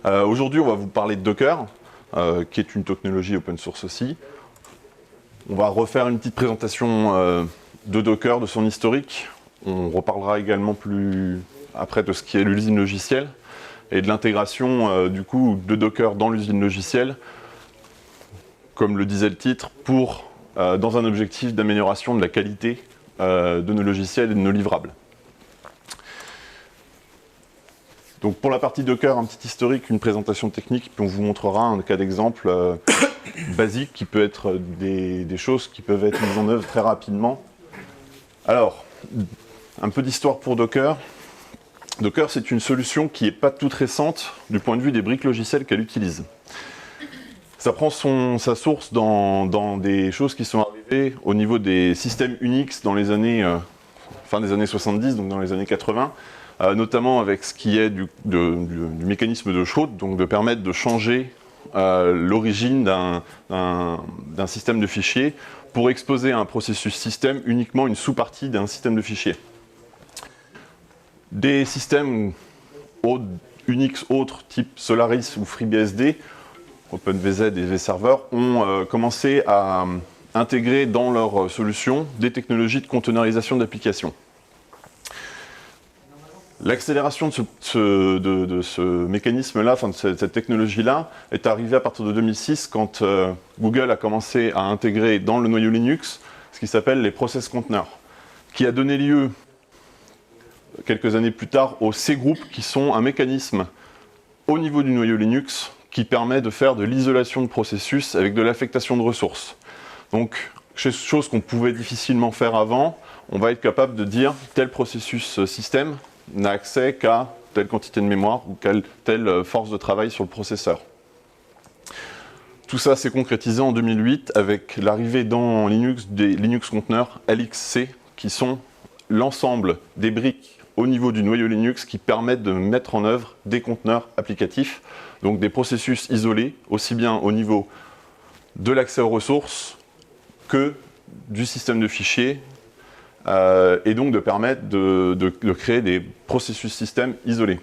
Aujourd'hui, on va vous parler de Docker, qui est une technologie open source aussi. On va refaire une petite présentation de Docker, de son historique. On reparlera également plus après de ce qui est l'usine logicielle et de l'intégration du coup de Docker dans l'usine logicielle, comme le disait le titre, dans un objectif d'amélioration de la qualité de nos logiciels et de nos livrables. Donc pour la partie Docker, un petit historique, une présentation technique, puis on vous montrera un cas d'exemple basique qui peut être des choses qui peuvent être mises en œuvre très rapidement. Alors, un peu d'histoire pour Docker. Docker, c'est une solution qui n'est pas toute récente du point de vue des briques logicielles qu'elle utilise. Ça prend sa source dans des choses qui sont arrivées au niveau des systèmes Unix dans les années, fin des années 70, donc dans les années 80, notamment avec ce qui est du mécanisme de Schroth, donc de permettre de changer l'origine d'un système de fichiers pour exposer à un processus système uniquement une sous-partie d'un système de fichiers. Des systèmes Unix autres, type Solaris ou FreeBSD, OpenVZ et vServer, ont commencé à intégrer dans leur solution des technologies de conteneurisation d'applications. L'accélération de ce mécanisme-là, enfin de cette technologie-là, est arrivée à partir de 2006 quand Google a commencé à intégrer dans le noyau Linux ce qui s'appelle les process containers, qui a donné lieu quelques années plus tard aux C-groups, qui sont un mécanisme au niveau du noyau Linux qui permet de faire de l'isolation de processus avec de l'affectation de ressources. Donc, chose qu'on pouvait difficilement faire avant, on va être capable de dire tel processus système n'a accès qu'à telle quantité de mémoire ou telle force de travail sur le processeur. Tout ça s'est concrétisé en 2008 avec l'arrivée dans Linux des Linux conteneurs LXC, qui sont l'ensemble des briques au niveau du noyau Linux qui permettent de mettre en œuvre des conteneurs applicatifs, donc des processus isolés, aussi bien au niveau de l'accès aux ressources que du système de fichiers, et donc de permettre de créer des processus système isolés.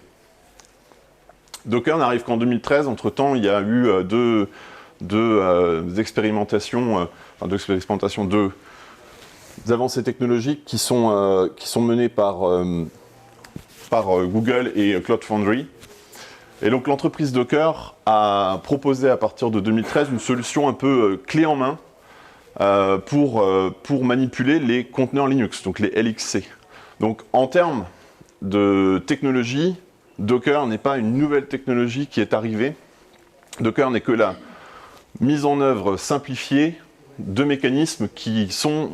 Docker n'arrive qu'en 2013, entre-temps il y a eu deux expérimentations, deux avancées technologiques qui sont menées par Google et Cloud Foundry. Et donc l'entreprise Docker a proposé à partir de 2013 une solution un peu clé en main pour manipuler les conteneurs Linux, donc les LXC. Donc en termes de technologie, Docker n'est pas une nouvelle technologie qui est arrivée. Docker n'est que la mise en œuvre simplifiée de mécanismes qui sont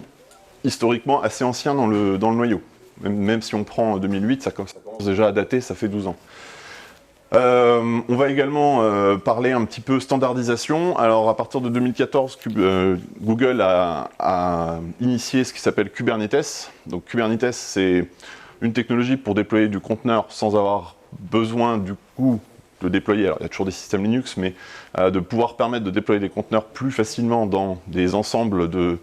historiquement assez anciens dans le noyau. Même si on prend 2008, ça commence déjà à dater, ça fait 12 ans. On va également parler un petit peu standardisation. Alors à partir de 2014, Google a initié ce qui s'appelle Kubernetes. Donc Kubernetes, c'est une technologie pour déployer du conteneur sans avoir besoin du coup de déployer, alors il y a toujours des systèmes Linux, mais de pouvoir permettre de déployer des conteneurs plus facilement dans des ensembles de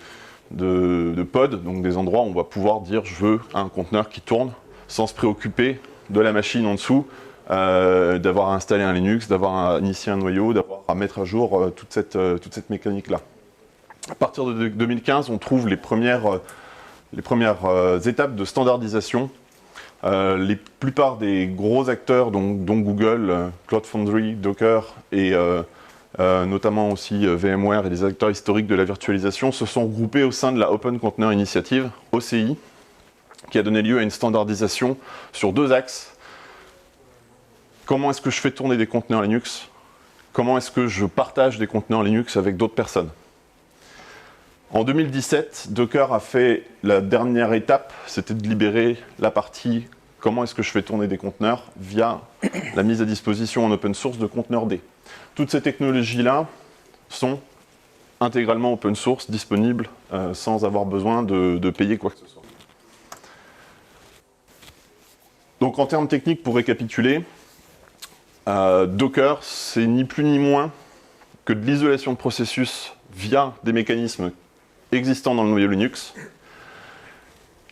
pods, donc des endroits où on va pouvoir dire je veux un conteneur qui tourne sans se préoccuper de la machine en dessous, d'avoir à installer un Linux, d'avoir à initier un noyau, d'avoir à mettre à jour toute cette mécanique-là. À partir de 2015, on trouve les premières étapes de standardisation. Les plupart des gros acteurs, dont Google, Cloud Foundry, Docker et notamment aussi VMware et les acteurs historiques de la virtualisation, se sont regroupés au sein de la Open Container Initiative, OCI, qui a donné lieu à une standardisation sur deux axes. Comment est-ce que je fais tourner des conteneurs Linux? Comment est-ce que je partage des conteneurs Linux avec d'autres personnes? En 2017, Docker a fait la dernière étape, c'était de libérer la partie comment est-ce que je fais tourner des conteneurs via la mise à disposition en open source de conteneurs D. Toutes ces technologies-là sont intégralement open source, disponibles sans avoir besoin de payer quoi que ce soit. Donc en termes techniques, pour récapituler, Docker, c'est ni plus ni moins que de l'isolation de processus via des mécanismes existants dans le noyau Linux.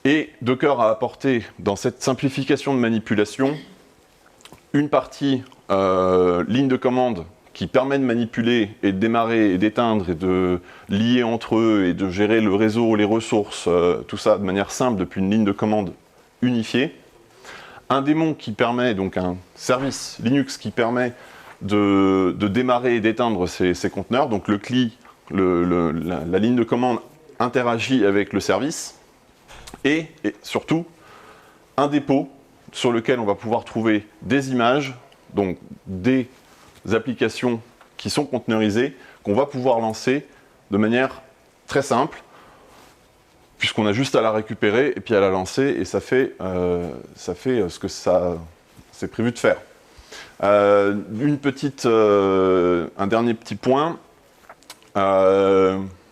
Et Docker a apporté, dans cette simplification de manipulation, une partie ligne de commande qui permet de manipuler et de démarrer et d'éteindre et de lier entre eux et de gérer le réseau, les ressources, tout ça de manière simple depuis une ligne de commande unifiée. Un démon qui permet, donc un service Linux qui permet de démarrer et d'éteindre ces conteneurs. Donc le CLI, la ligne de commande interagit avec le service. Et surtout, un dépôt sur lequel on va pouvoir trouver des images, donc des applications qui sont conteneurisées, qu'on va pouvoir lancer de manière très simple, puisqu'on a juste à la récupérer et puis à la lancer, et ça fait ce que c'est prévu de faire. Un dernier petit point,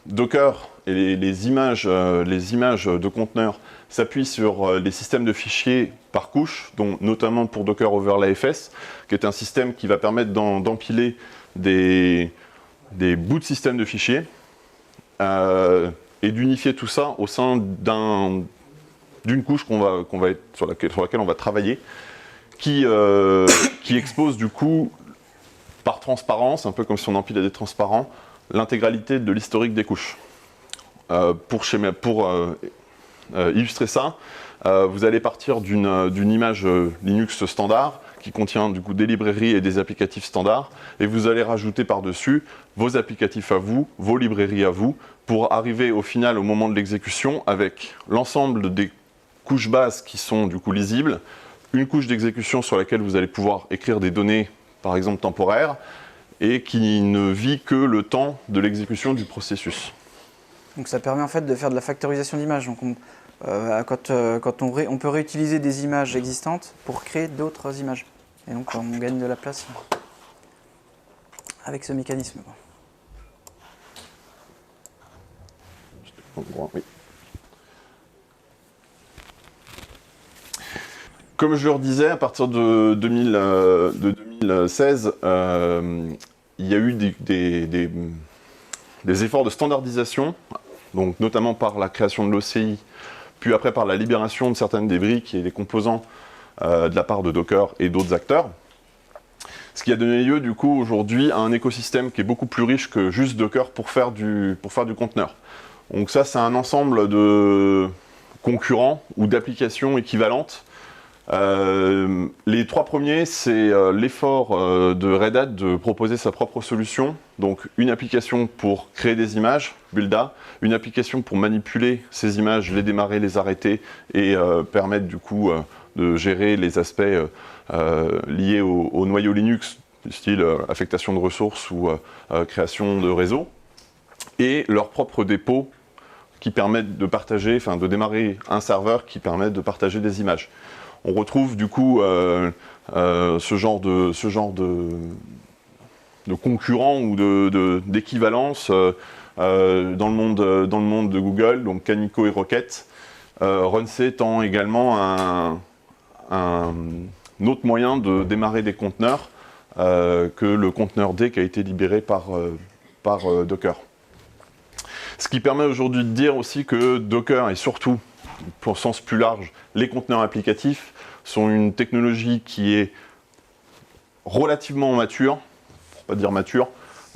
Docker et les images de conteneurs s'appuient sur les systèmes de fichiers par couche, dont notamment pour Docker Overlay FS, qui est un système qui va permettre d'empiler des bouts de système de fichiers et d'unifier tout ça au sein d'une couche sur laquelle on va travailler, qui expose du coup par transparence, un peu comme si on empilait des transparents, l'intégralité de l'historique des couches. Pour illustrer ça, vous allez partir d'une image Linux standard qui contient du coup des librairies et des applicatifs standards, et vous allez rajouter par-dessus vos applicatifs à vous, vos librairies à vous, pour arriver au final, au moment de l'exécution, avec l'ensemble des couches bases qui sont du coup lisibles, une couche d'exécution sur laquelle vous allez pouvoir écrire des données, par exemple temporaires, et qui ne vit que le temps de l'exécution du processus. Donc ça permet en fait de faire de la factorisation d'images. Donc on peut réutiliser des images existantes pour créer d'autres images. Et donc on gagne de la place avec ce mécanisme. Oui. Comme je le redisais, à partir de 2016, il y a eu des efforts de standardisation, donc notamment par la création de l'OCI, puis après par la libération de certaines des briques et des composants de la part de Docker et d'autres acteurs. Ce qui a donné lieu du coup aujourd'hui à un écosystème qui est beaucoup plus riche que juste Docker pour faire du conteneur. Donc ça, c'est un ensemble de concurrents ou d'applications équivalentes. Les trois premiers, c'est l'effort de Red Hat de proposer sa propre solution. Donc une application pour créer des images, Builda, une application pour manipuler ces images, les démarrer, les arrêter et permettre du coup de gérer les aspects liés au noyau Linux, du style affectation de ressources ou création de réseau. Et leur propre dépôt qui permettent de partager, enfin de démarrer un serveur qui permet de partager des images. On retrouve du coup ce genre de concurrents ou d'équivalence dans le monde de Google, donc Canico et Rocket. Runc étant également un autre moyen de démarrer des conteneurs que le conteneur D qui a été libéré par Docker. Ce qui permet aujourd'hui de dire aussi que Docker et surtout, pour le sens plus large, les conteneurs applicatifs sont une technologie qui est relativement mature, pour pas dire mature,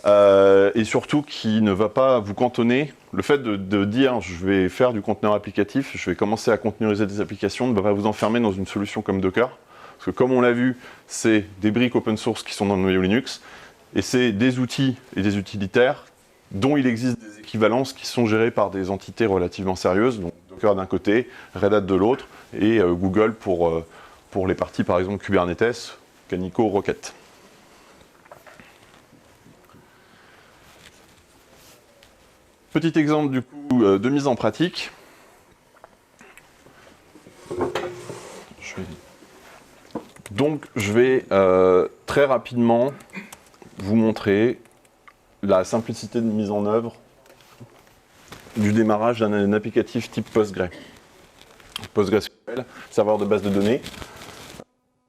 et surtout qui ne va pas vous cantonner. Le fait de dire je vais faire du conteneur applicatif, je vais commencer à conteneuriser des applications, ne va pas vous enfermer dans une solution comme Docker. Parce que comme on l'a vu, c'est des briques open source qui sont dans le noyau Linux, et c'est des outils et des utilitaires dont il existe des équivalences qui sont gérées par des entités relativement sérieuses, donc Docker d'un côté, Red Hat de l'autre, et Google pour les parties par exemple Kubernetes, Canico, Rocket. Petit exemple du coup de mise en pratique. Donc je vais très rapidement vous montrer la simplicité de mise en œuvre du démarrage d'un applicatif type PostgreSQL, serveur de base de données.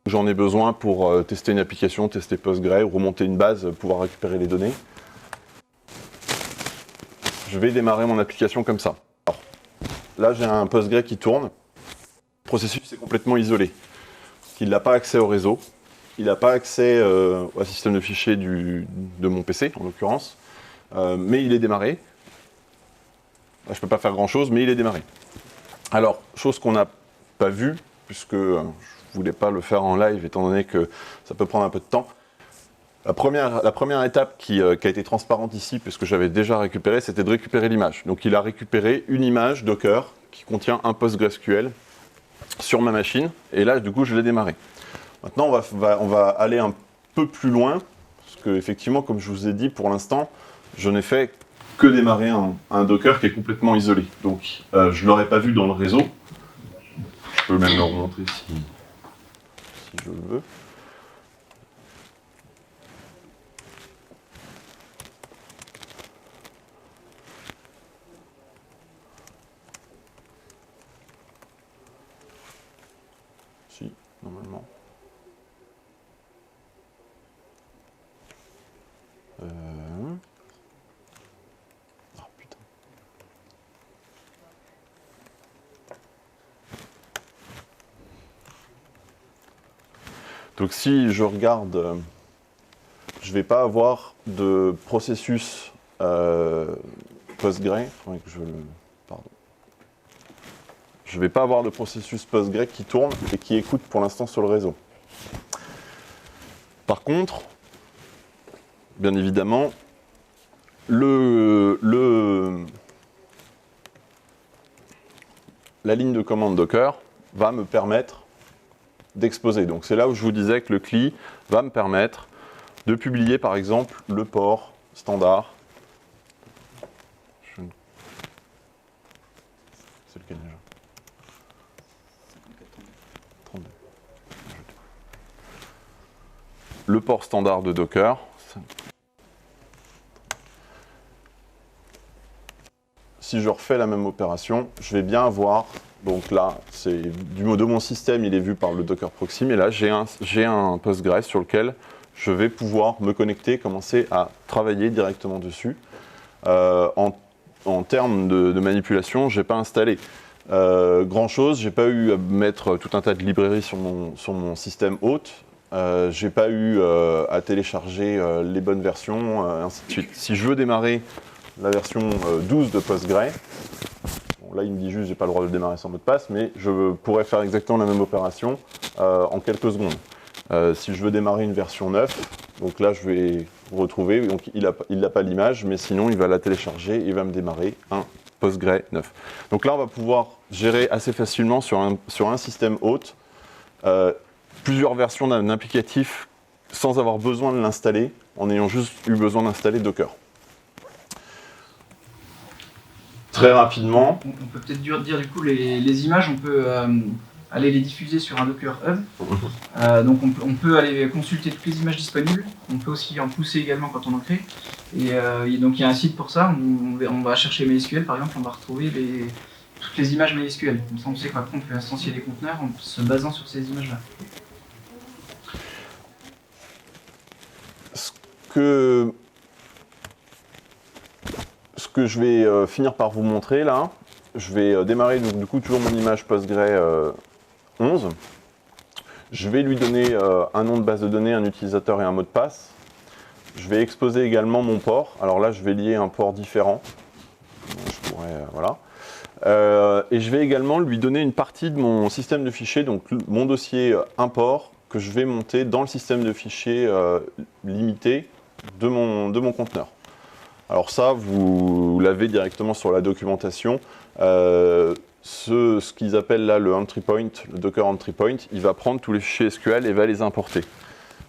J'en ai besoin pour tester une application, tester Postgre, ou remonter une base, pouvoir récupérer les données. Je vais démarrer mon application comme ça. Alors, là, j'ai un Postgre qui tourne. Le processus est complètement isolé. Il n'a pas accès au réseau. il n'a pas accès au système de fichiers de mon PC, en l'occurrence, mais il est démarré. Je ne peux pas faire grand-chose, mais il est démarré. Alors, chose qu'on n'a pas vue, puisque je ne voulais pas le faire en live, étant donné que ça peut prendre un peu de temps. La première étape qui a été transparente ici, puisque j'avais déjà récupéré, c'était de récupérer l'image. Donc il a récupéré une image Docker qui contient un PostgreSQL sur ma machine, et là, du coup, je l'ai démarré. Maintenant, on va aller un peu plus loin, parce que effectivement, comme je vous ai dit, pour l'instant, je n'ai fait que démarrer un Docker qui est complètement isolé. Donc, je ne l'aurais pas vu dans le réseau. Je peux même le remontrer si je le veux. Si, normalement. Ah, putain. Donc si je regarde, je ne vais pas avoir de processus Postgre. Pardon. Je ne vais pas avoir de processus Postgre qui tourne et qui écoute pour l'instant sur le réseau. Par contre, bien évidemment, la ligne de commande Docker va me permettre d'exposer. Donc c'est là où je vous disais que le CLI va me permettre de publier par exemple le port standard. C'est lequel déjà ? 32. Le port standard de Docker. Si je refais la même opération, je vais bien avoir, donc là, de mon système, il est vu par le Docker Proxy, mais là, j'ai un Postgres sur lequel je vais pouvoir me connecter, commencer à travailler directement dessus. En termes de manipulation, je n'ai pas installé grand-chose, je n'ai pas eu à mettre tout un tas de librairies sur mon système hôte, je n'ai pas eu à télécharger les bonnes versions, ainsi de suite. Si je veux démarrer la version 12 de Postgre. Bon, là, il me dit juste, j'ai pas le droit de le démarrer sans mot de passe, mais je pourrais faire exactement la même opération en quelques secondes. Si je veux démarrer une version 9, donc là, je vais retrouver, donc il n'a pas l'image, mais sinon, il va la télécharger et il va me démarrer un Postgre 9. Donc là, on va pouvoir gérer assez facilement sur un système hôte plusieurs versions d'un applicatif sans avoir besoin de l'installer, en ayant juste eu besoin d'installer Docker. Très rapidement. On peut peut-être dire du coup les images, on peut aller les diffuser sur un Docker Hub. Donc on peut aller consulter toutes les images disponibles. On peut aussi en pousser également quand on en crée. Et donc il y a un site pour ça. On va chercher MySQL par exemple, on va retrouver toutes les images MySQL. Comme ça on sait qu'après on peut instancier des conteneurs en se basant sur ces images-là. Ce que je vais finir par vous montrer là, je vais démarrer du coup toujours mon image Postgre 11. Je vais lui donner un nom de base de données, un utilisateur et un mot de passe. Je vais exposer également mon port. Alors là, je vais lier un port différent. Je pourrais, voilà. Et je vais également lui donner une partie de mon système de fichiers, donc mon dossier import, que je vais monter dans le système de fichiers limité de mon conteneur. Alors ça, vous l'avez directement sur la documentation. Ce qu'ils appellent là le entry point, le Docker entry point, il va prendre tous les fichiers SQL et va les importer.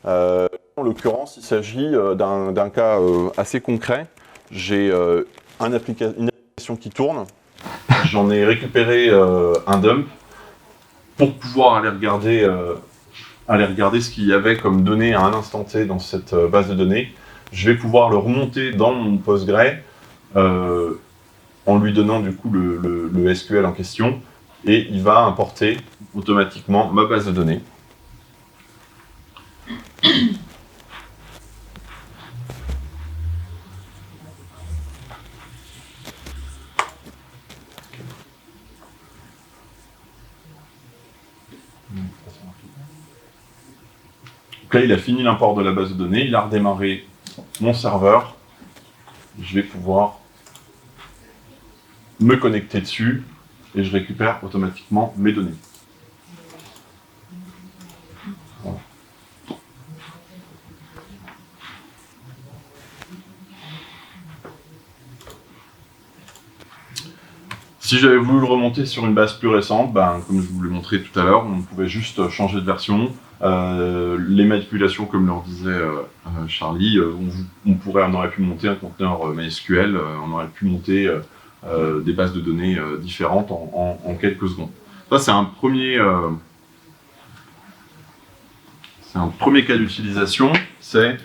En l'occurrence, il s'agit d'un cas assez concret. J'ai une application qui tourne. J'en ai récupéré un dump pour pouvoir aller regarder ce qu'il y avait comme données à un instant T dans cette base de données. Je vais pouvoir le remonter dans mon Postgre en lui donnant du coup le SQL en question et il va importer automatiquement ma base de données. Donc là, il a fini l'import de la base de données, il a redémarré mon serveur. Je vais pouvoir me connecter dessus et je récupère automatiquement mes données. Voilà. Si j'avais voulu le remonter sur une base plus récente, comme je vous l'ai montré tout à l'heure, on pouvait juste changer de version. Les manipulations, comme leur disait Charlie, on aurait pu monter un conteneur MySQL, on aurait pu monter des bases de données différentes en quelques secondes. Ça, c'est un premier cas d'utilisation, c'est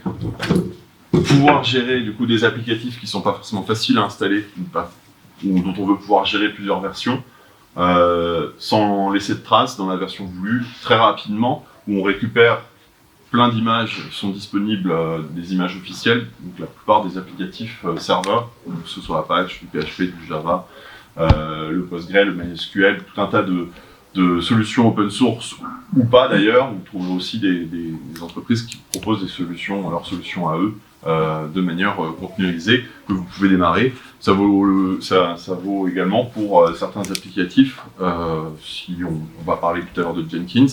pouvoir gérer du coup des applicatifs qui ne sont pas forcément faciles à installer ou dont on veut pouvoir gérer plusieurs versions sans laisser de traces dans la version voulue, très rapidement, où on récupère plein d'images sont disponibles, des images officielles, donc la plupart des applicatifs serveurs, que ce soit Apache, du PHP, du Java, le Postgre, le MySQL, tout un tas de solutions open source ou pas d'ailleurs. Vous trouverez aussi des entreprises qui proposent des solutions, leurs solutions à eux, de manière containerisée, que vous pouvez démarrer. Ça vaut également pour certains applicatifs, si on va parler tout à l'heure de Jenkins.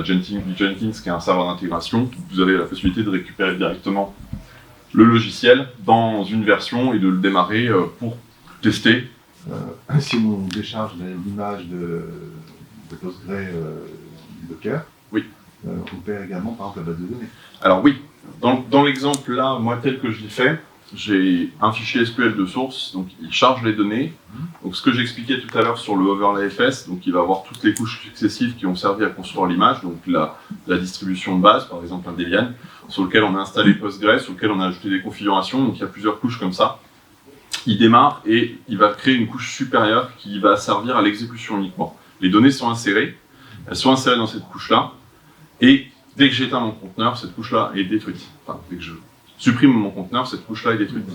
Jenkins qui est un serveur d'intégration, vous avez la possibilité de récupérer directement le logiciel dans une version et de le démarrer pour tester. Si on décharge l'image de Postgre du Docker, oui. On perd également par exemple la base de données. Alors oui, dans l'exemple là, moi tel que je l'ai fait, j'ai un fichier SQL de source, donc il charge les données. Donc ce que j'expliquais tout à l'heure sur le overlay FS, donc il va avoir toutes les couches successives qui ont servi à construire l'image, donc la distribution de base, par exemple un Debian, sur lequel on a installé Postgre, sur lequel on a ajouté des configurations, donc il y a plusieurs couches comme ça. Il démarre et il va créer une couche supérieure qui va servir à l'exécution uniquement. Les données sont insérées, elles sont insérées dans cette couche-là, et dès que j'éteins mon conteneur, cette couche-là est détruite. Enfin, dès que je supprime mon conteneur, cette couche-là est détruite.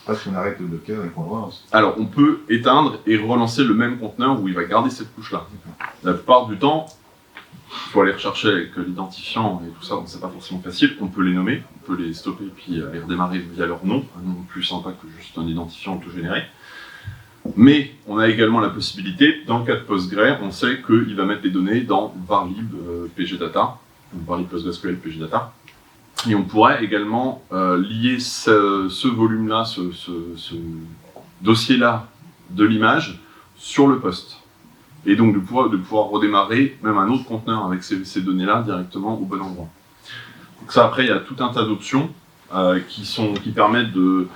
Parce qu'on arrête le Docker et qu'on le relance. Alors, on peut éteindre et relancer le même conteneur où il va garder cette couche-là. La plupart du temps, il faut aller rechercher avec l'identifiant et tout ça, donc c'est pas forcément facile. On peut les nommer, on peut les stopper et puis les redémarrer via leur nom, un nom plus sympa que juste un identifiant auto-généré. Mais on a également la possibilité, dans le cas de Postgre, on sait qu'il va mettre les données dans varlib pgdata, ou varlib PostgreSQL pgdata. Et on pourrait également lier ce volume-là, ce dossier-là de l'image sur le poste. Et donc de pouvoir redémarrer même un autre conteneur avec ces données-là directement au bon endroit. Donc ça, après, il y a tout un tas d'options qui permettent de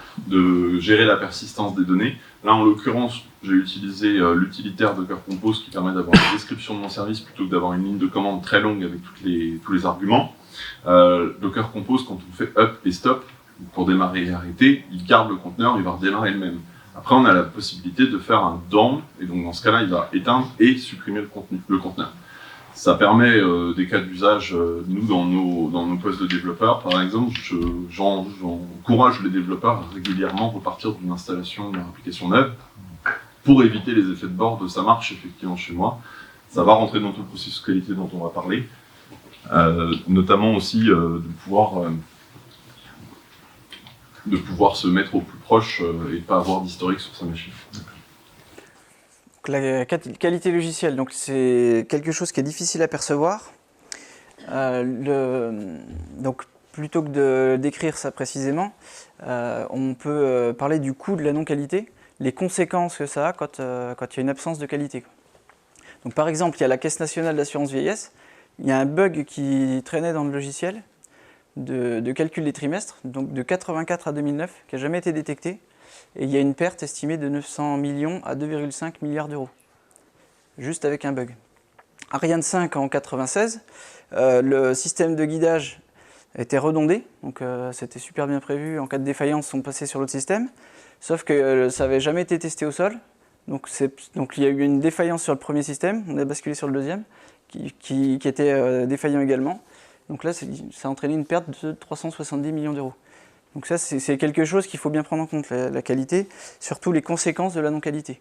gérer la persistance des données. Là, en l'occurrence, j'ai utilisé l'utilitaire Docker Compose qui permet d'avoir une description de mon service plutôt que d'avoir une ligne de commande très longue avec tous les arguments. Docker Compose, quand on fait up et stop, pour démarrer et arrêter, il garde le conteneur, il va redémarrer le même. Après, on a la possibilité de faire un down, et donc dans ce cas-là, il va éteindre et supprimer le conteneur. Ça permet des cas d'usage, nous, dans nos postes de développeurs, par exemple, j'encourage les développeurs à régulièrement repartir d'une installation d'une application neuve pour éviter les effets de bord. Ça marche effectivement chez moi. Ça va rentrer dans tout le processus qualité dont on va parler. Notamment aussi de pouvoir se mettre au plus proche et de ne pas avoir d'historique sur sa machine. Donc, la qualité logicielle, donc c'est quelque chose qui est difficile à percevoir. Donc plutôt que de décrire ça précisément, on peut parler du coût de la non-qualité, les conséquences que ça a quand il y a une absence de qualité. Donc par exemple, il y a la Caisse nationale d'assurance vieillesse, il y a un bug qui traînait dans le logiciel de calcul des trimestres, donc de 84 à 2009, qui n'a jamais été détecté. Et il y a une perte estimée de 900 millions à 2,5 milliards d'euros, juste avec un bug. Ariane 5 en 96, le système de guidage était redondé, donc c'était super bien prévu. En cas de défaillance, on passait sur l'autre système, sauf que ça n'avait jamais été testé au sol. Donc il y a eu une défaillance sur le premier système, on a basculé sur le deuxième, qui était défaillant également. Donc là, ça a entraîné une perte de 370 millions d'euros. Donc ça, c'est quelque chose qu'il faut bien prendre en compte, la qualité, surtout les conséquences de la non-qualité.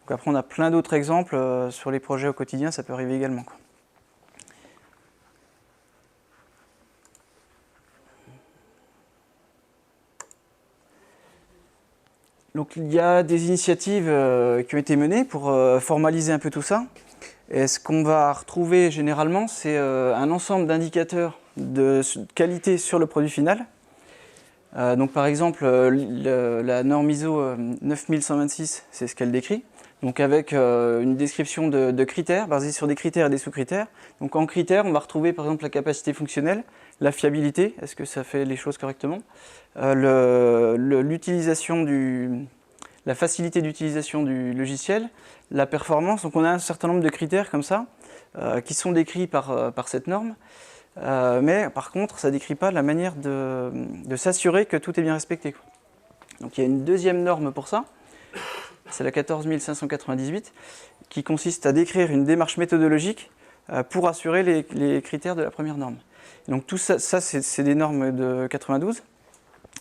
Donc après, on a plein d'autres exemples sur les projets au quotidien, ça peut arriver également, quoi. Donc il y a des initiatives qui ont été menées pour formaliser un peu tout ça. Et ce qu'on va retrouver généralement, c'est un ensemble d'indicateurs de qualité sur le produit final. Donc par exemple, la norme ISO 9126, c'est ce qu'elle décrit. Donc avec une description de critères, basés sur des critères et des sous-critères. Donc en critères, on va retrouver par exemple la capacité fonctionnelle, la fiabilité, est-ce que ça fait les choses correctement, la facilité d'utilisation du logiciel, la performance. Donc on a un certain nombre de critères comme ça, qui sont décrits par cette norme. Mais par contre, ça ne décrit pas la manière de s'assurer que tout est bien respecté, quoi. Donc il y a une deuxième norme pour ça, c'est la 14598, qui consiste à décrire une démarche méthodologique pour assurer les critères de la première norme. Et donc tout ça, c'est des normes de 92.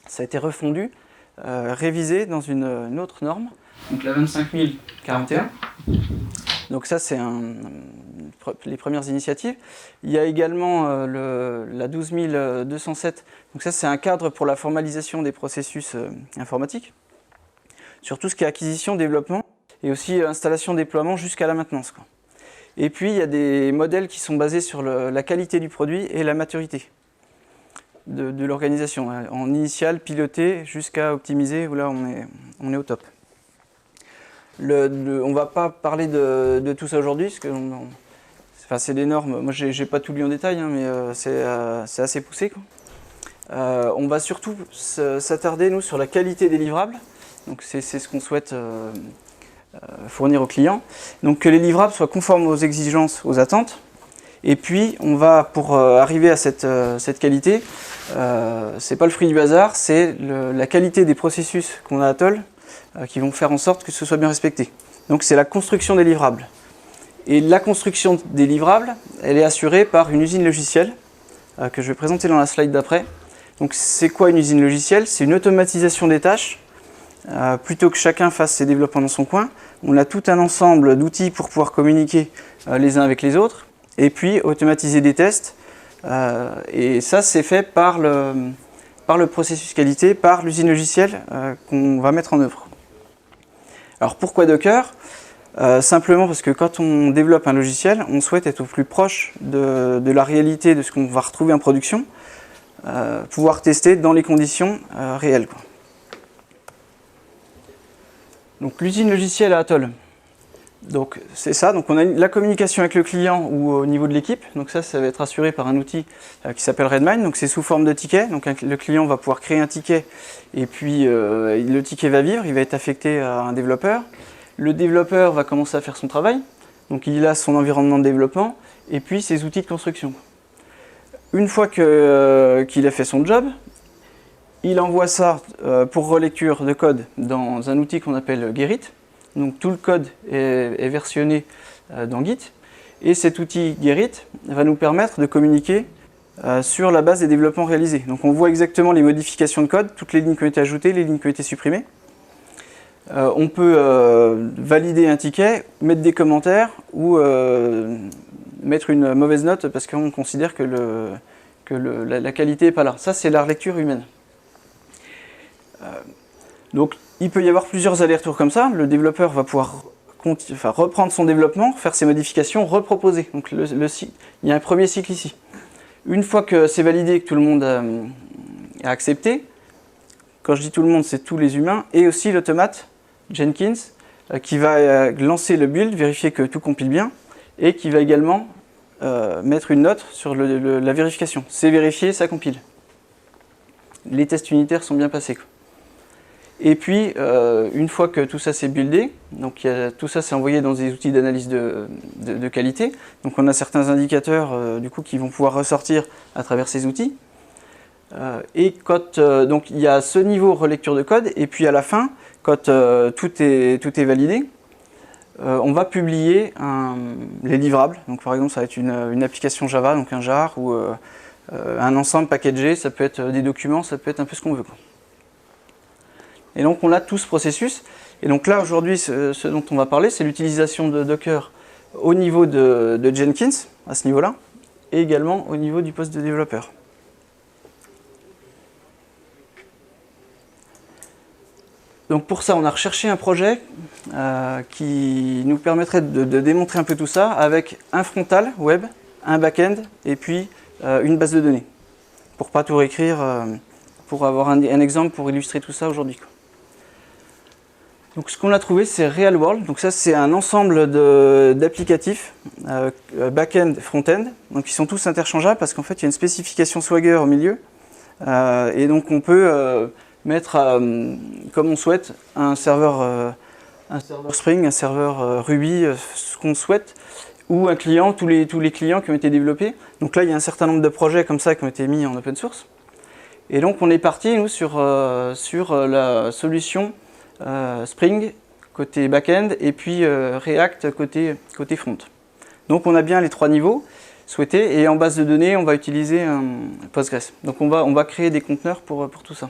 Ça a été refondu, révisé dans une autre norme. Donc la 25041. Donc ça, c'est les premières initiatives. Il y a également la 12207. Donc ça, c'est un cadre pour la formalisation des processus informatiques, sur tout ce qui est acquisition, développement, et aussi installation, déploiement jusqu'à la maintenance, quoi. Et puis, il y a des modèles qui sont basés sur la qualité du produit et la maturité de l'organisation, en initial, piloté, jusqu'à optimiser, où là, on est au top. On ne va pas parler de tout ça aujourd'hui, parce que c'est des normes. Moi, je n'ai pas tout lu en détail, hein, mais c'est assez poussé, quoi. On va surtout s'attarder, nous, sur la qualité des livrables. Donc, c'est ce qu'on souhaite fournir aux clients. Donc, que les livrables soient conformes aux exigences, aux attentes. Et puis, on va, pour arriver à cette qualité, c'est pas le fruit du hasard, c'est la qualité des processus qu'on a à Toll, qui vont faire en sorte que ce soit bien respecté. Donc c'est la construction des livrables. Et la construction des livrables, elle est assurée par une usine logicielle, que je vais présenter dans la slide d'après. Donc c'est quoi une usine logicielle? C'est une automatisation des tâches. Plutôt que chacun fasse ses développements dans son coin, on a tout un ensemble d'outils pour pouvoir communiquer les uns avec les autres, et puis automatiser des tests. Et ça, c'est fait par le processus qualité, par l'usine logicielle qu'on va mettre en œuvre. Alors pourquoi Docker? Simplement parce que quand on développe un logiciel, on souhaite être au plus proche de la réalité de ce qu'on va retrouver en production, pouvoir tester dans les conditions réelles, quoi. Donc l'usine logicielle à Atoll. Donc c'est ça, donc on a la communication avec le client ou au niveau de l'équipe. Donc ça va être assuré par un outil qui s'appelle Redmine. Donc c'est sous forme de ticket. Donc le client va pouvoir créer un ticket et puis le ticket va vivre, il va être affecté à un développeur. Le développeur va commencer à faire son travail. Donc il a son environnement de développement et puis ses outils de construction. Une fois qu'il a fait son job, il envoie ça pour relecture de code dans un outil qu'on appelle Gerrit. Donc tout le code est versionné dans Git. Et cet outil Gerrit va nous permettre de communiquer sur la base des développements réalisés. Donc on voit exactement les modifications de code, toutes les lignes qui ont été ajoutées, les lignes qui ont été supprimées. On peut valider un ticket, mettre des commentaires ou mettre une mauvaise note parce qu'on considère que la qualité n'est pas là. Ça, c'est la relecture humaine. Donc il peut y avoir plusieurs allers-retours comme ça. Le développeur va pouvoir reprendre son développement, faire ses modifications, reproposer. Donc il y a un premier cycle ici. Une fois que c'est validé, que tout le monde a accepté, quand je dis tout le monde, c'est tous les humains, et aussi l'automate Jenkins qui va lancer le build, vérifier que tout compile bien, et qui va également mettre une note sur la vérification. C'est vérifié, ça compile. Les tests unitaires sont bien passés, quoi. Et puis, une fois que tout ça s'est buildé, donc tout ça s'est envoyé dans des outils d'analyse de qualité. Donc on a certains indicateurs du coup, qui vont pouvoir ressortir à travers ces outils. Et quand donc il y a ce niveau relecture de code, et puis à la fin, quand tout est validé, on va publier les livrables. Donc par exemple, ça va être une application Java, donc un jar, ou un ensemble packagé, ça peut être des documents, ça peut être un peu ce qu'on veut, quoi. Et donc on a tout ce processus. Et donc là aujourd'hui, ce dont on va parler, c'est l'utilisation de Docker au niveau de Jenkins, à ce niveau-là, et également au niveau du poste de développeur. Donc pour ça, on a recherché un projet qui nous permettrait de démontrer un peu tout ça avec un frontal web, un back-end et puis une base de données. Pour pas tout réécrire, pour avoir un exemple pour illustrer tout ça aujourd'hui. Donc ce qu'on a trouvé, c'est Real World. Donc ça, c'est un ensemble d'applicatifs back-end, front-end. Donc ils sont tous interchangeables parce qu'en fait, il y a une spécification Swagger au milieu. Et donc on peut mettre, comme on souhaite, un serveur Spring, un serveur Ruby, ce qu'on souhaite, ou un client, tous les clients qui ont été développés. Donc là, il y a un certain nombre de projets comme ça qui ont été mis en open source. Et donc on est parti, nous, sur la solution Spring côté back-end et puis React côté front. Donc on a bien les 3 niveaux souhaités et en base de données, on va utiliser un Postgres. Donc on va créer des conteneurs pour tout ça.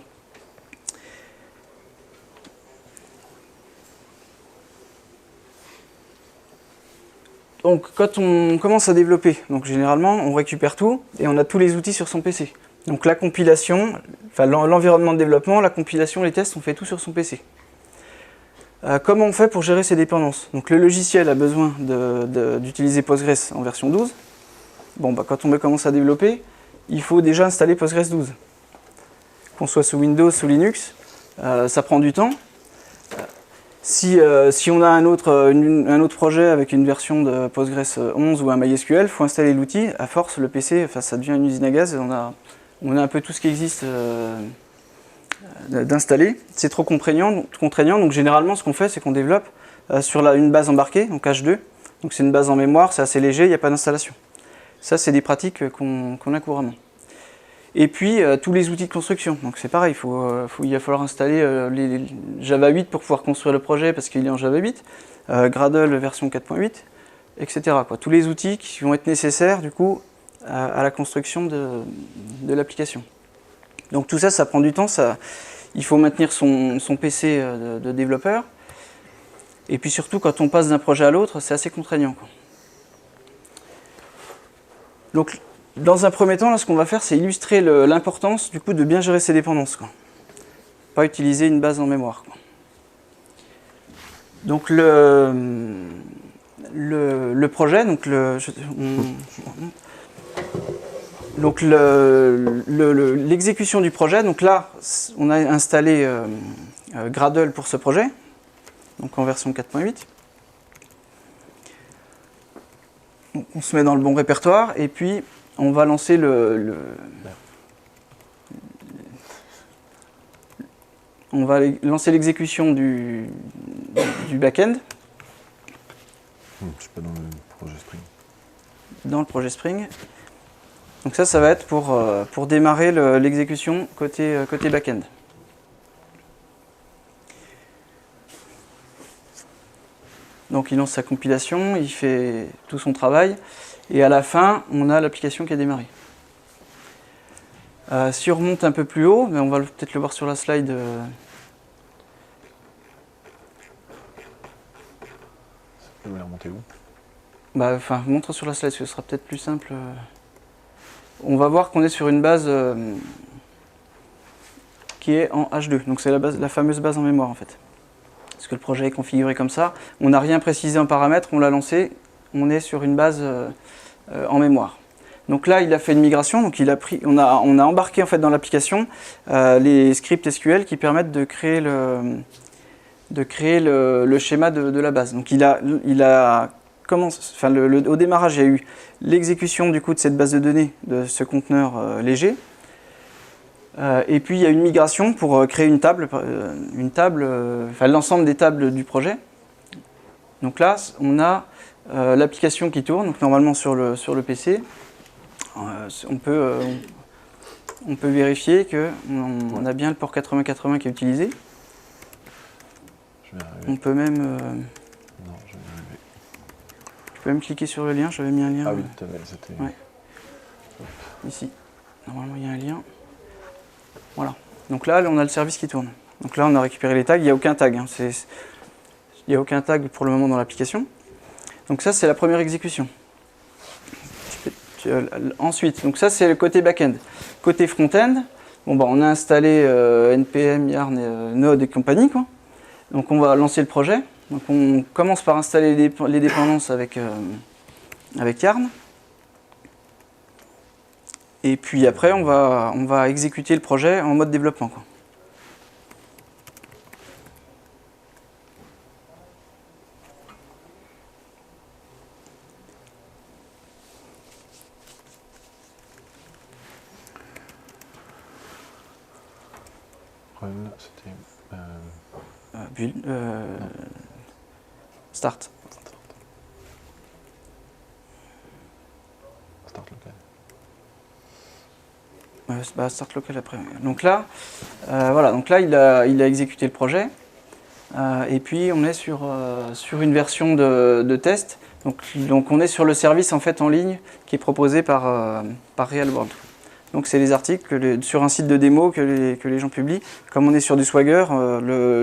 Donc quand on commence à développer, donc généralement on récupère tout et on a tous les outils sur son PC. Donc la compilation, enfin l'environnement de développement, la compilation, les tests, on fait tout sur son PC. Comment on fait pour gérer ces dépendances? Donc le logiciel a besoin d'utiliser Postgres en version 12. Bon, quand on commence à développer, il faut déjà installer Postgres 12. Qu'on soit sous Windows, sous Linux, ça prend du temps. Si on a un autre projet avec une version de Postgres 11 ou un MySQL, il faut installer l'outil. À force, le PC, enfin, ça devient une usine à gaz. On a un peu tout ce qui existe d'installer. C'est trop contraignant. Donc généralement, ce qu'on fait, c'est qu'on développe sur une base embarquée, donc H2. Donc c'est une base en mémoire, c'est assez léger, il n'y a pas d'installation. Ça, c'est des pratiques qu'on a couramment. Et puis, tous les outils de construction. Donc c'est pareil, il va falloir installer les Java 8 pour pouvoir construire le projet parce qu'il est en Java 8, Gradle version 4.8, etc. Tous les outils qui vont être nécessaires, du coup, à la construction de l'application. Donc tout ça, ça prend du temps. Il faut maintenir son PC de développeur. Et puis surtout, quand on passe d'un projet à l'autre, c'est assez contraignant. Donc, dans un premier temps, là, ce qu'on va faire, c'est illustrer l'importance du coup de bien gérer ses dépendances. Pas utiliser une base en mémoire. Donc le projet, l'exécution du projet. Donc là, on a installé Gradle pour ce projet, donc en version 4.8. On se met dans le bon répertoire et puis on va lancer on va lancer l'exécution du back-end. C'est pas dans le projet Spring. Dans le projet Spring. Donc ça va être pour démarrer l'exécution côté back-end. Donc il lance sa compilation, il fait tout son travail, et à la fin, on a l'application qui a démarré. Si on remonte un peu plus haut, mais on va peut-être le voir sur la slide. Ça peut remonter où? Montre sur la slide, ce sera peut-être plus simple. On va voir qu'on est sur une base qui est en H2, donc c'est la fameuse base en mémoire en fait. Parce que le projet est configuré comme ça, on n'a rien précisé en paramètres, on l'a lancé, on est sur une base en mémoire. Donc là, il a fait une migration, donc on a embarqué en fait dans l'application les scripts SQL qui permettent de créer le schéma de la base. Donc au démarrage, il y a eu l'exécution du coup de cette base de données, de ce conteneur léger. Et puis il y a une migration pour créer une table, l'ensemble des tables du projet. Donc là, on a l'application qui tourne, donc normalement sur le PC. On peut vérifier qu'on a bien le port 8080 qui est utilisé. On peut même... Non, je vais y arriver. Je peux même cliquer sur le lien, j'avais mis un lien. Ah oui, c'était... Ouais. Ici, normalement il y a un lien. Voilà. Donc là, on a le service qui tourne. Donc là, on a récupéré les tags. Il n'y a aucun tag. Il n'y a aucun tag pour le moment dans l'application. Donc ça, c'est la première exécution. Ensuite, donc ça, c'est le côté back-end. Côté front-end, on a installé NPM, Yarn, Node et compagnie, quoi. Donc on va lancer le projet. Donc on commence par installer les dépendances avec Yarn. Et puis après, on va exécuter le projet en mode développement, quoi. Run, c'était... Build, start. Start local. Start local après. Donc là, voilà, donc là il a exécuté le projet. Et puis on est sur une version de test. Donc on est sur le service en fait en ligne qui est proposé par Real World. Donc c'est les articles sur un site de démo que les gens publient. Comme on est sur du Swagger,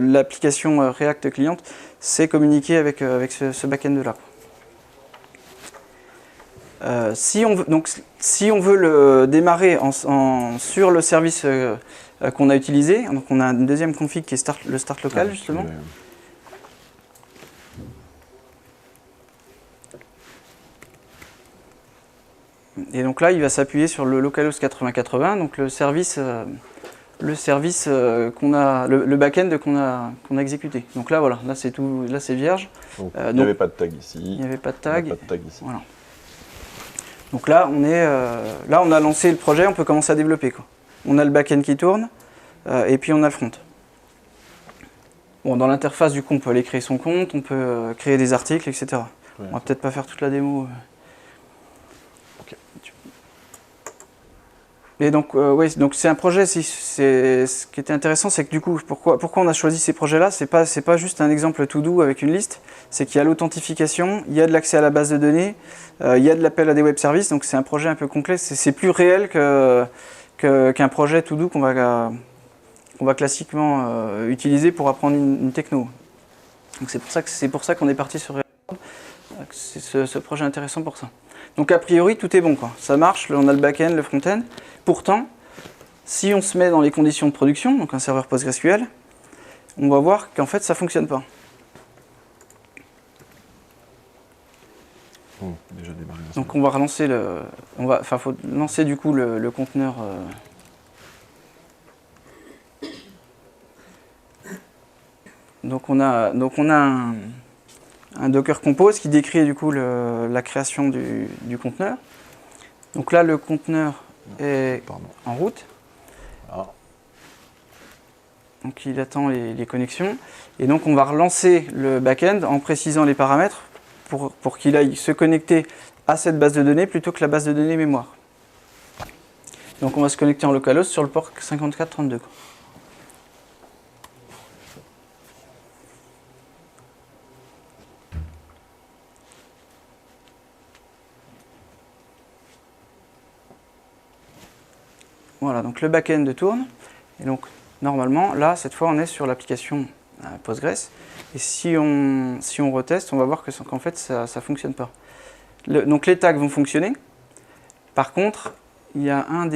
l'application React Client c'est communiquer avec ce back-end là. Si on veut le démarrer sur le service qu'on a utilisé, donc on a une deuxième config qui est le start local justement. Et donc là, il va s'appuyer sur le localhost 8080, donc le service qu'on a, le back-end qu'on a exécuté. Donc là, voilà, là c'est tout, là c'est vierge. Donc, il n'y avait pas de tag ici. Il n'y avait pas de tag. Ici. Voilà. Donc là, on a lancé le projet, on peut commencer à développer, quoi. On a le back-end qui tourne, et puis on a le front. Bon, dans l'interface, du coup, on peut aller créer son compte, on peut créer des articles, etc. Ouais. On va peut-être pas faire toute la démo. Ok. Et donc, oui, donc c'est un projet. Ce qui était intéressant, c'est que du coup, pourquoi on a choisi ces projets-là, c'est pas juste un exemple tout doux avec une liste. C'est qu'il y a l'authentification, il y a de l'accès à la base de données, il y a de l'appel à des web services. Donc c'est un projet un peu complet. C'est plus réel qu'un projet tout doux qu'on va classiquement utiliser pour apprendre une techno. Donc c'est pour ça qu'on est parti sur c'est ce projet intéressant pour ça. Donc a priori tout est bon, quoi. Ça marche, on a le back-end, le front-end. Pourtant, si on se met dans les conditions de production, donc un serveur PostgreSQL, on va voir qu'en fait ça ne fonctionne pas. Oh, déjà démarré. Donc on va relancer faut lancer du coup le conteneur. Donc on a un Docker Compose qui décrit du coup la création du conteneur. Donc là le conteneur est en route. Ah. Donc il attend les connexions. Et donc on va relancer le back-end en précisant les paramètres pour qu'il aille se connecter à cette base de données plutôt que la base de données mémoire. Donc on va se connecter en localhost sur le port 5432. Voilà, donc le back-end tourne. Et donc normalement, là, cette fois, on est sur l'application Postgres. Et si on reteste, on va voir qu'en fait, ça ne fonctionne pas. Donc les tags vont fonctionner. Par contre, il y a un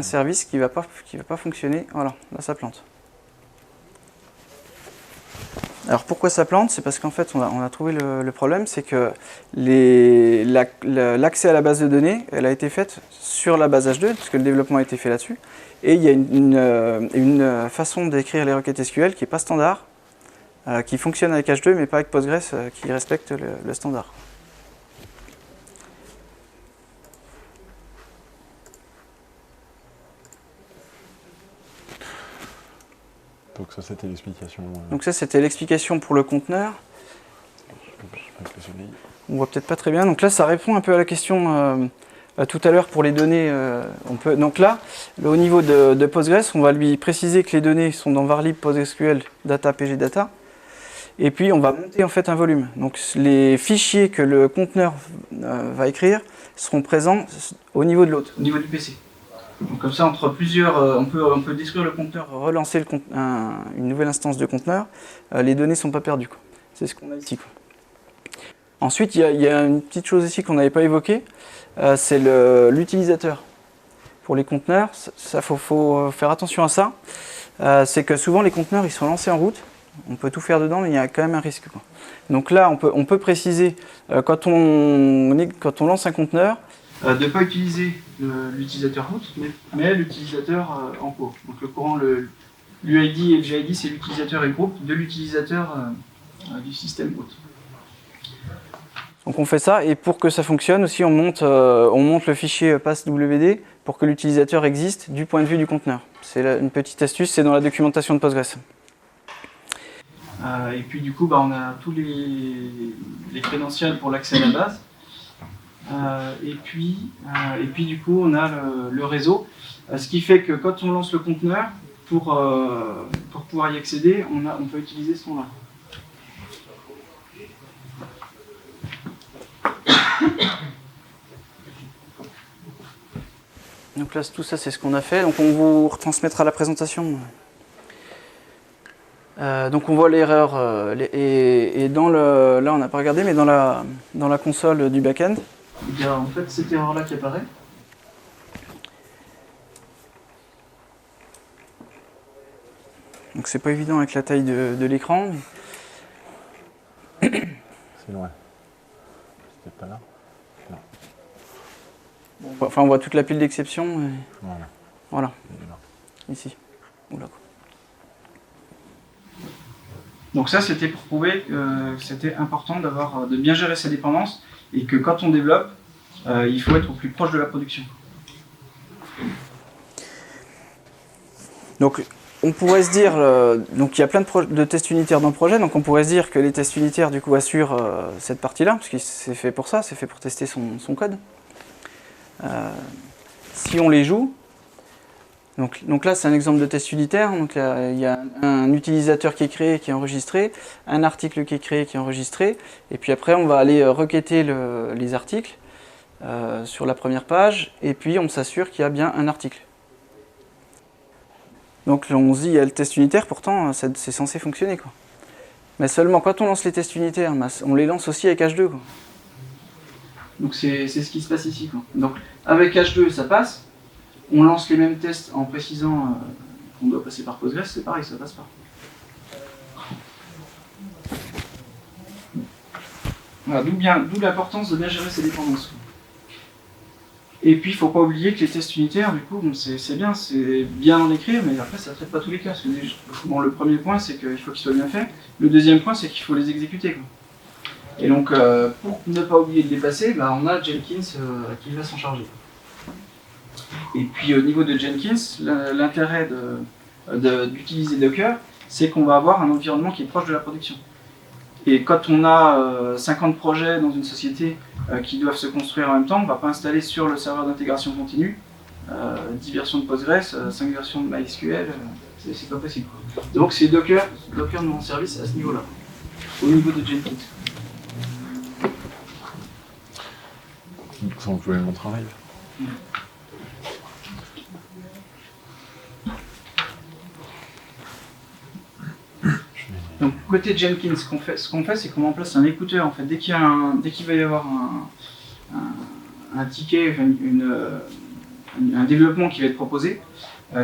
service qui va pas fonctionner. Voilà, là, ça plante. Alors pourquoi ça plante? C'est parce qu'en fait on a trouvé le problème, c'est que l'accès à la base de données, elle a été faite sur la base H2, parce que le développement a été fait là-dessus, et il y a une façon d'écrire les requêtes SQL qui n'est pas standard, qui fonctionne avec H2 mais pas avec Postgres, qui respecte le standard. Donc ça c'était l'explication. Donc ça c'était l'explication pour le conteneur. On voit peut-être pas très bien. Donc là ça répond un peu à la question tout à l'heure pour les données. Donc là, au niveau de Postgres, on va lui préciser que les données sont dans varlib PostgreSQL data pg data. Et puis on va monter en fait un volume. Donc les fichiers que le conteneur va écrire seront présents au niveau de l'autre. Au niveau du PC. Donc comme ça, entre plusieurs, on peut détruire le conteneur. Relancer une nouvelle instance de conteneur, les données ne sont pas perdues. C'est ce qu'on a ici, quoi. Ensuite, il y a une petite chose ici qu'on n'avait pas évoquée, c'est l'utilisateur. Pour les conteneurs, il faut faire attention à ça. c'est que souvent les conteneurs ils sont lancés en route. On peut tout faire dedans, mais il y a quand même un risque, quoi. Donc là, on peut préciser, quand on lance un conteneur, de ne pas utiliser l'utilisateur root, mais l'utilisateur en cours. Donc le courant, l'UID et le JID, c'est l'utilisateur et le groupe de l'utilisateur du système root. donc on fait ça, et pour que ça fonctionne aussi, on monte le fichier passwd pour que l'utilisateur existe du point de vue du conteneur. C'est une petite astuce, c'est dans la documentation de Postgres. Et puis du coup, on a tous les crédentials pour l'accès à la base. Et puis du coup, on a le réseau. Ce qui fait que quand on lance le conteneur, pour pouvoir y accéder, on peut utiliser ce nom-là. Donc là, tout ça, c'est ce qu'on a fait. Donc on vous retransmettra la présentation. Donc on voit l'erreur, et là on n'a pas regardé, mais dans la console du back-end. Il y a en fait cette erreur-là qui apparaît. Donc c'est pas évident avec la taille de l'écran. C'est loin. C'était pas là. Enfin on voit toute la pile d'exceptions. Voilà. Voilà, Il est là. ici. Oula. Donc ça, c'était pour prouver que c'était important de bien gérer ses dépendances et que quand on développe, il faut être au plus proche de la production. Donc on pourrait se dire, donc il y a plein de tests unitaires dans le projet, donc on pourrait se dire que les tests unitaires du coup assurent cette partie-là, parce que c'est fait pour ça, c'est fait pour tester son code. Si on les joue, donc là c'est un exemple de test unitaire, donc il y a un utilisateur qui est créé, qui est enregistré, un article qui est créé, qui est enregistré, et puis après on va aller requêter les articles sur la première page, et puis on s'assure qu'il y a bien un article. Donc on se dit, il y a le test unitaire, pourtant c'est censé fonctionner, quoi. Mais seulement quand on lance les tests unitaires, on les lance aussi avec H2, quoi. Donc c'est ce qui se passe ici, quoi. Donc avec H2 ça passe, on lance les mêmes tests en précisant qu'on doit passer par Postgres, c'est pareil, ça passe pas. Voilà, d'où l'importance de bien gérer ses dépendances. Et puis il ne faut pas oublier que les tests unitaires, du coup, c'est bien en écrire, mais après ça ne traite pas tous les cas. Parce que, bon, le premier point, c'est qu'il faut qu'ils soient bien faits. Le deuxième point, c'est qu'il faut les exécuter, quoi. Et donc, pour ne pas oublier de les passer, on a Jenkins qui va s'en charger. Et puis au niveau de Jenkins, l'intérêt d'utiliser Docker, c'est qu'on va avoir un environnement qui est proche de la production. Et quand on a 50 projets dans une société qui doivent se construire en même temps, on ne va pas installer sur le serveur d'intégration continue 10 versions de Postgres, 5 versions de MySQL, c'est pas possible, quoi. Donc c'est Docker nous rend service à ce niveau-là, au niveau de Jenkins. Ça, on peut mon travail. Donc côté Jenkins, ce qu'on fait, c'est qu'on met en place un écouteur. En fait, dès qu'il va y avoir un ticket, enfin, un développement qui va être proposé,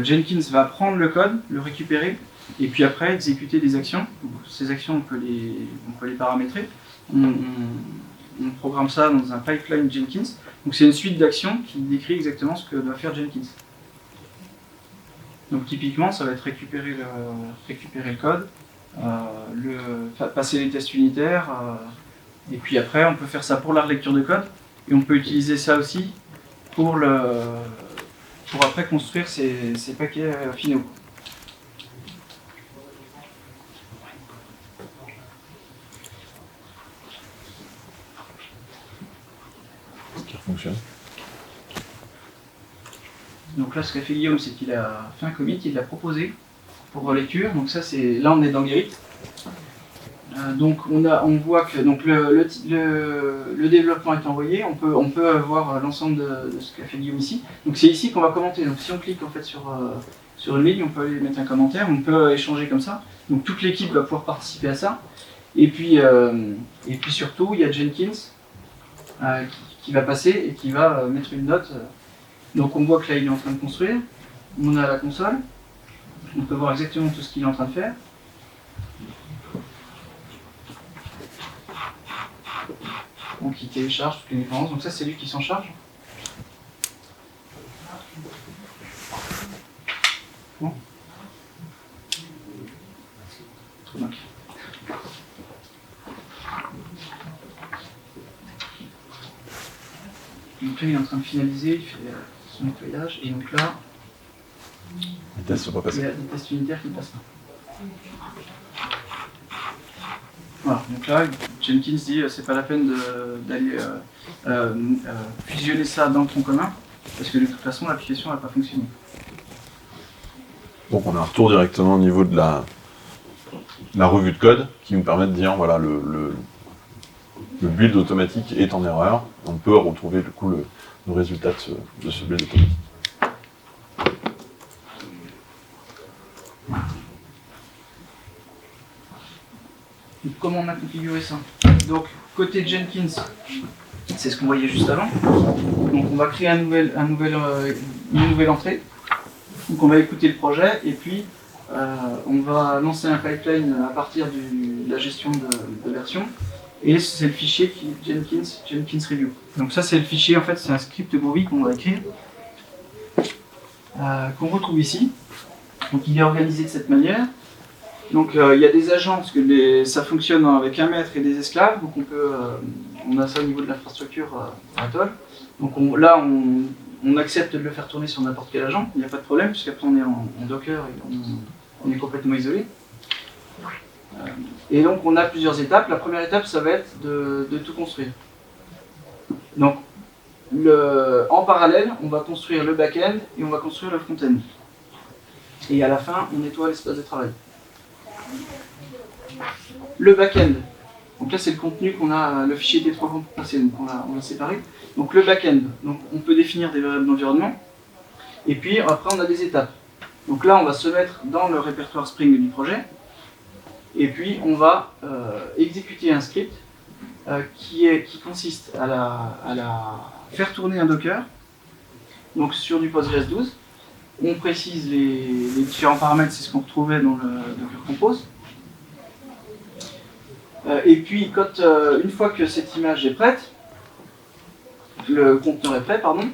Jenkins va prendre le code, le récupérer, et puis après exécuter des actions. Donc, ces actions, on peut les paramétrer. On programme ça dans un pipeline Jenkins. Donc c'est une suite d'actions qui décrit exactement ce que doit faire Jenkins. Donc typiquement, ça va être récupérer le code, passer les tests unitaires, et puis après on peut faire ça pour la relecture de code, et on peut utiliser ça aussi pour après construire ces paquets finaux. Qui fonctionne. Donc là, ce qu'a fait Guillaume, c'est qu'il a fait un commit, il l'a proposé pour relecture. Donc ça, là on est dans Gerrit. Donc on voit que donc le développement est envoyé. On peut voir l'ensemble de ce qu'a fait Guillaume ici. Donc c'est ici qu'on va commenter. Donc si on clique en fait sur une ligne, on peut aller mettre un commentaire, on peut échanger comme ça. Donc toute l'équipe va pouvoir participer à ça. Et puis surtout, il y a Jenkins qui va passer et qui va mettre une note. Donc on voit que là il est en train de construire. On a la console. On peut voir exactement tout ce qu'il est en train de faire. Donc il télécharge toutes les dépendances. Donc ça, c'est lui qui s'en charge. Bon. Donc. Donc là, il est en train de finaliser, il fait son nettoyage, et donc là, Les tests sont pas il passés. y a des tests unitaires qui ne passent pas. Voilà, donc là, Jenkins dit c'est pas la peine d'aller fusionner ça dans le tronc commun, parce que de toute façon, l'application n'a pas fonctionné. Donc on a un retour directement au niveau de la revue de code qui nous permet de dire voilà le build automatique est en erreur. On peut retrouver du coup le résultat de ce build automatique. Donc, comment on a configuré ça? Donc côté Jenkins, c'est ce qu'on voyait juste avant. Donc on va créer une nouvelle entrée. Donc on va écouter le projet et puis on va lancer un pipeline à partir de la gestion de version. Et c'est le fichier qui Jenkins Review. Donc ça c'est le fichier, en fait c'est un script Groovy qu'on va écrire, qu'on retrouve ici. Donc il est organisé de cette manière. Donc il y a des agents, parce que ça fonctionne avec un maître et des esclaves, donc on a ça au niveau de l'infrastructure Atoll. Donc là on accepte de le faire tourner sur n'importe quel agent, il n'y a pas de problème, puisqu'après on est en Docker et on est complètement isolé. Et donc on a plusieurs étapes. La première étape, ça va être de tout construire. Donc en parallèle, on va construire le back-end et on va construire le front-end. Et à la fin, on nettoie l'espace de travail. Le back-end. Donc là, c'est le contenu qu'on a, le fichier T3 qu'on peut passer, donc on l'a séparé. Donc le back-end, donc on peut définir des variables d'environnement. Et puis après, on a des étapes. Donc là, on va se mettre dans le répertoire Spring du projet. Et puis, on va exécuter un script qui consiste à faire tourner un Docker. Donc sur du Postgres 12. On précise les différents paramètres, c'est ce qu'on retrouvait dans le Docker Compose. Et puis, une fois que cette image est prête, le conteneur est prêt, pardon,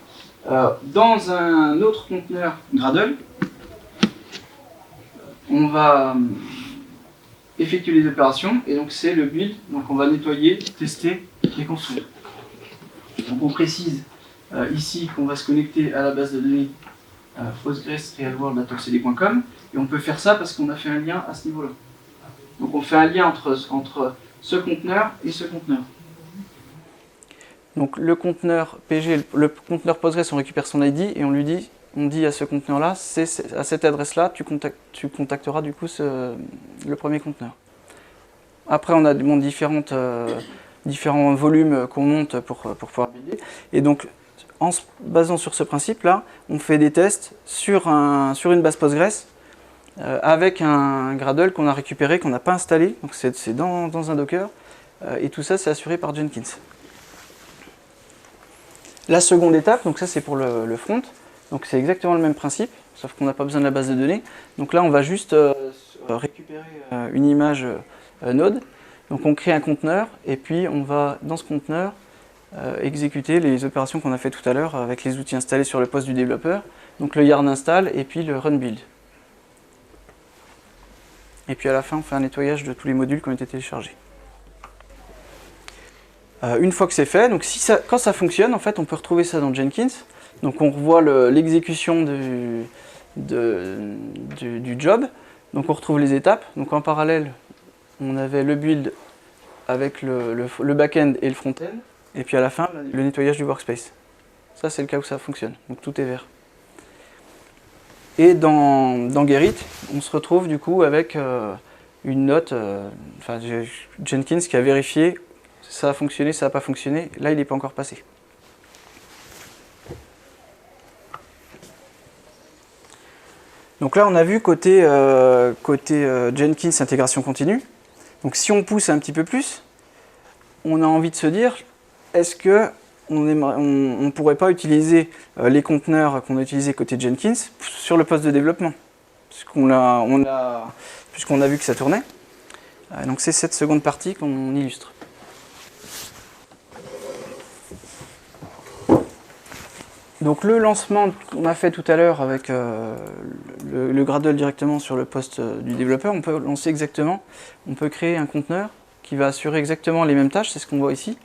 dans un autre conteneur Gradle, on va effectuer les opérations, et donc c'est le build, donc on va nettoyer, tester et construire. Donc on précise ici qu'on va se connecter à la base de données Postgres realworld.cd.com, et on peut faire ça parce qu'on a fait un lien à ce niveau-là. Donc on fait un lien entre ce conteneur et ce conteneur. Donc le conteneur PG, le conteneur Postgres, on récupère son ID et on dit à ce conteneur-là, c'est à cette adresse-là, tu contacteras du coup le premier conteneur. Après, on a différents volumes qu'on monte pour pouvoir builder. Et donc, en se basant sur ce principe-là, on fait des tests sur une base Postgres avec un Gradle qu'on a récupéré, qu'on n'a pas installé. Donc c'est dans un Docker. Et tout ça, c'est assuré par Jenkins. La seconde étape, donc ça c'est pour le front. Donc c'est exactement le même principe, sauf qu'on n'a pas besoin de la base de données. Donc là, on va juste récupérer une image Node. Donc on crée un conteneur et puis on va, dans ce conteneur, exécuter les opérations qu'on a fait tout à l'heure avec les outils installés sur le poste du développeur. Donc le yarn install et puis le run build. Et puis à la fin, on fait un nettoyage de tous les modules qui ont été téléchargés. Une fois que c'est fait, donc quand ça fonctionne, en fait, on peut retrouver ça dans Jenkins. Donc on revoit l'exécution du job. Donc on retrouve les étapes. Donc en parallèle, on avait le build avec le back-end et le front-end. Et puis à la fin, le nettoyage du workspace. Ça, c'est le cas où ça fonctionne. Donc tout est vert. Et dans Gerrit, on se retrouve du coup avec une note, Jenkins qui a vérifié, ça a fonctionné, ça n'a pas fonctionné. Là, il n'est pas encore passé. Donc là, on a vu côté Jenkins intégration continue. Donc si on pousse un petit peu plus, on a envie de se dire, est-ce que on ne pourrait pas utiliser les conteneurs qu'on a utilisés côté Jenkins sur le poste de développement? puisqu'on a vu que ça tournait. Donc c'est cette seconde partie qu'on illustre. Donc le lancement qu'on a fait tout à l'heure avec le Gradle directement sur le poste du développeur, on peut lancer exactement, on peut créer un conteneur qui va assurer exactement les mêmes tâches, c'est ce qu'on voit ici.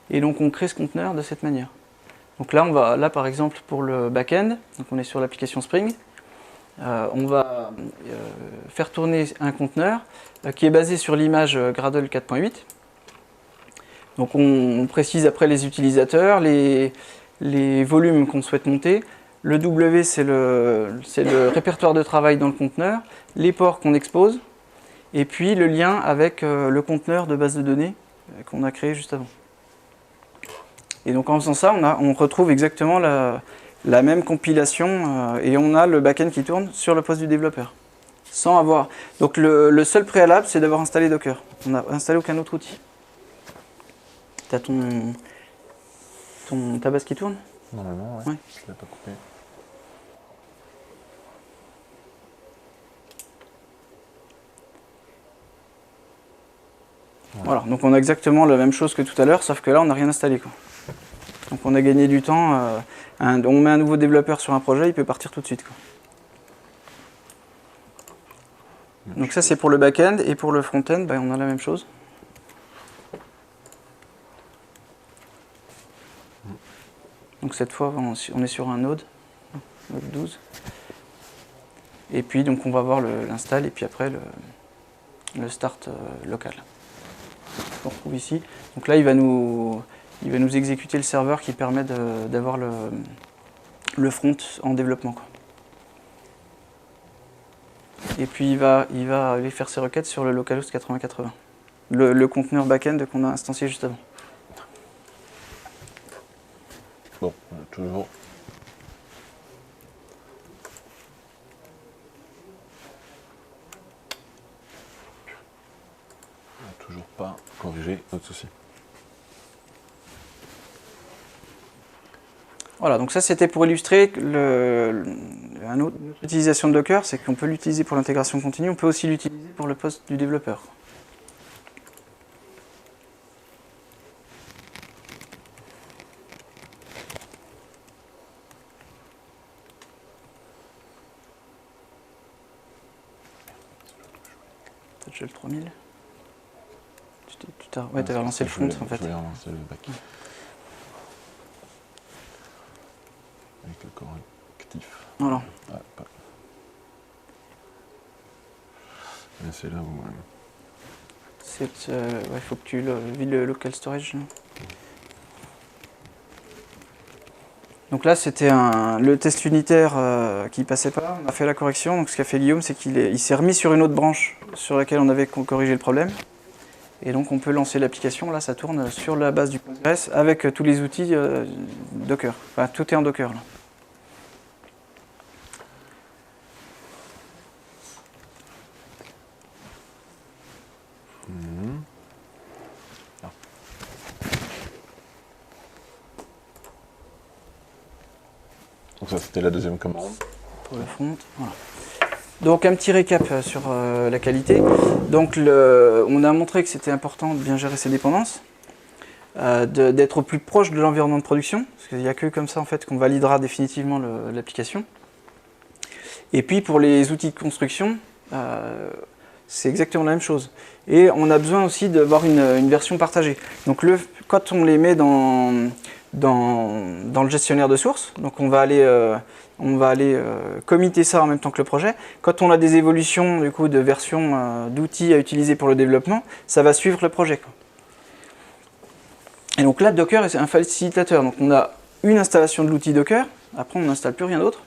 Et donc on crée ce conteneur de cette manière. Donc là par exemple pour le back-end, donc on est sur l'application Spring, on va faire tourner un conteneur qui est basé sur l'image Gradle 4.8. Donc on précise après les utilisateurs, les volumes qu'on souhaite monter. Le W, c'est le répertoire de travail dans le conteneur, les ports qu'on expose, et puis le lien avec le conteneur de base de données qu'on a créé juste avant. Et donc en faisant ça, on retrouve exactement la même compilation et on a le back-end qui tourne sur le poste du développeur. Sans avoir... Donc le seul préalable, c'est d'avoir installé Docker. On n'a installé aucun autre outil. Tu as ta base qui tourne? Normalement, ouais. Je l'ai pas coupé. Voilà, donc on a exactement la même chose que tout à l'heure, sauf que là on n'a rien installé, quoi. Donc on a gagné du temps, on met un nouveau développeur sur un projet, il peut partir tout de suite, quoi. Donc ça c'est pour le back-end, et pour le front-end, on a la même chose. Donc cette fois on est sur un node 12. Et puis donc on va voir l'install et puis après le start local. On retrouve ici. Donc là il va nous exécuter le serveur qui permet d'avoir le front en développement, quoi. Et puis il va aller faire ses requêtes sur le localhost 8080, le conteneur back-end qu'on a instancié juste avant. Bon, on a toujours pas corrigé notre souci. Voilà, donc ça c'était pour illustrer une autre utilisation de Docker, c'est qu'on peut l'utiliser pour l'intégration continue, on peut aussi l'utiliser pour le poste du développeur. J'ai le 3000. Ouais, t'avais relancé le front en fait. Je voulais relancer le back. Avec le correctif. Voilà. Ah, pas. C'est là où. Il faut que tu vides le local storage. Non, donc là c'était le test unitaire qui passait pas, on a fait la correction. Donc ce qu'a fait Guillaume, c'est qu'il s'est remis sur une autre branche sur laquelle on avait corrigé le problème. Et donc on peut lancer l'application, là ça tourne sur la base du Postgres avec tous les outils Docker. Enfin, tout est en Docker là. Ah. Donc ça c'était la deuxième commande. Pour le front, voilà. Donc un petit récap sur la qualité. Donc on a montré que c'était important de bien gérer ses dépendances, d'être au plus proche de l'environnement de production, parce qu'il n'y a que comme ça en fait qu'on validera définitivement l'application. Et puis pour les outils de construction, c'est exactement la même chose. Et on a besoin aussi d'avoir une version partagée. Donc quand on les met dans le gestionnaire de sources, donc on va aller committer ça en même temps que le projet. Quand on a des évolutions du coup, de versions d'outils à utiliser pour le développement, ça va suivre le projet, quoi. Et donc là, Docker est un facilitateur. Donc on a une installation de l'outil Docker, après on n'installe plus rien d'autre.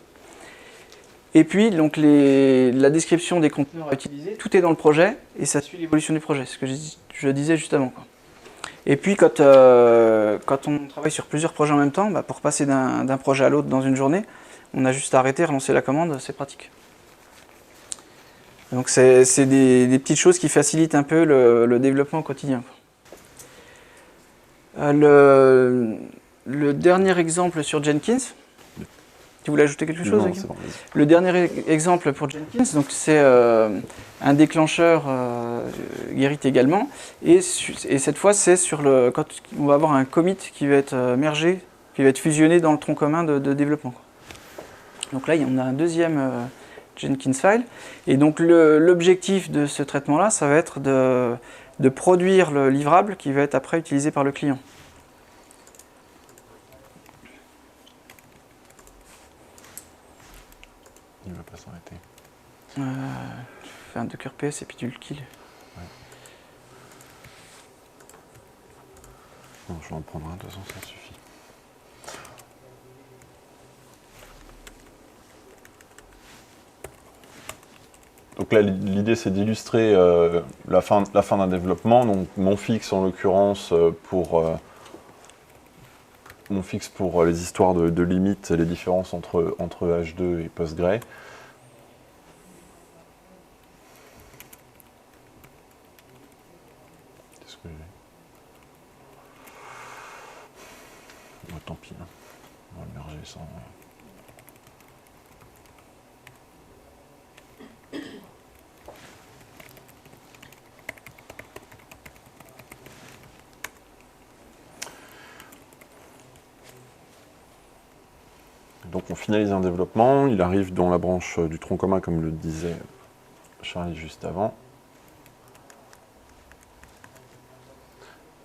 Et puis donc la description des conteneurs à utiliser, tout est dans le projet et ça suit l'évolution du projet, ce que je disais juste avant, quoi. Et puis quand on travaille sur plusieurs projets en même temps, pour passer d'un projet à l'autre dans une journée, on a juste à arrêter, relancer la commande, c'est pratique. Donc c'est des petites choses qui facilitent un peu le développement au quotidien. Le dernier exemple sur Jenkins, Tu voulais ajouter quelque chose, Non, Hakim? c'est bon, vas-y. Le dernier exemple pour Jenkins, donc c'est un déclencheur Gerrit également, et cette fois c'est sur quand on va avoir un commit qui va être mergé, qui va être fusionné dans le tronc commun de développement, quoi. Donc là, on a un deuxième Jenkins file, et donc l'objectif de ce traitement-là, ça va être de produire le livrable qui va être après utilisé par le client. Il ne va pas s'arrêter. Tu fais un docker ps et puis tu le kill. Non, je vais en prendre un, de toute façon, ça suffit. Donc là, l'idée, c'est d'illustrer la fin d'un développement. Donc, mon fixe, en l'occurrence, pour les histoires de limites et les différences entre H2 et Postgre. Qu'est-ce que j'ai? Bon, tant pis, hein. On va le merger sans... Donc on finalise un développement, il arrive dans la branche du tronc commun comme le disait Charlie juste avant.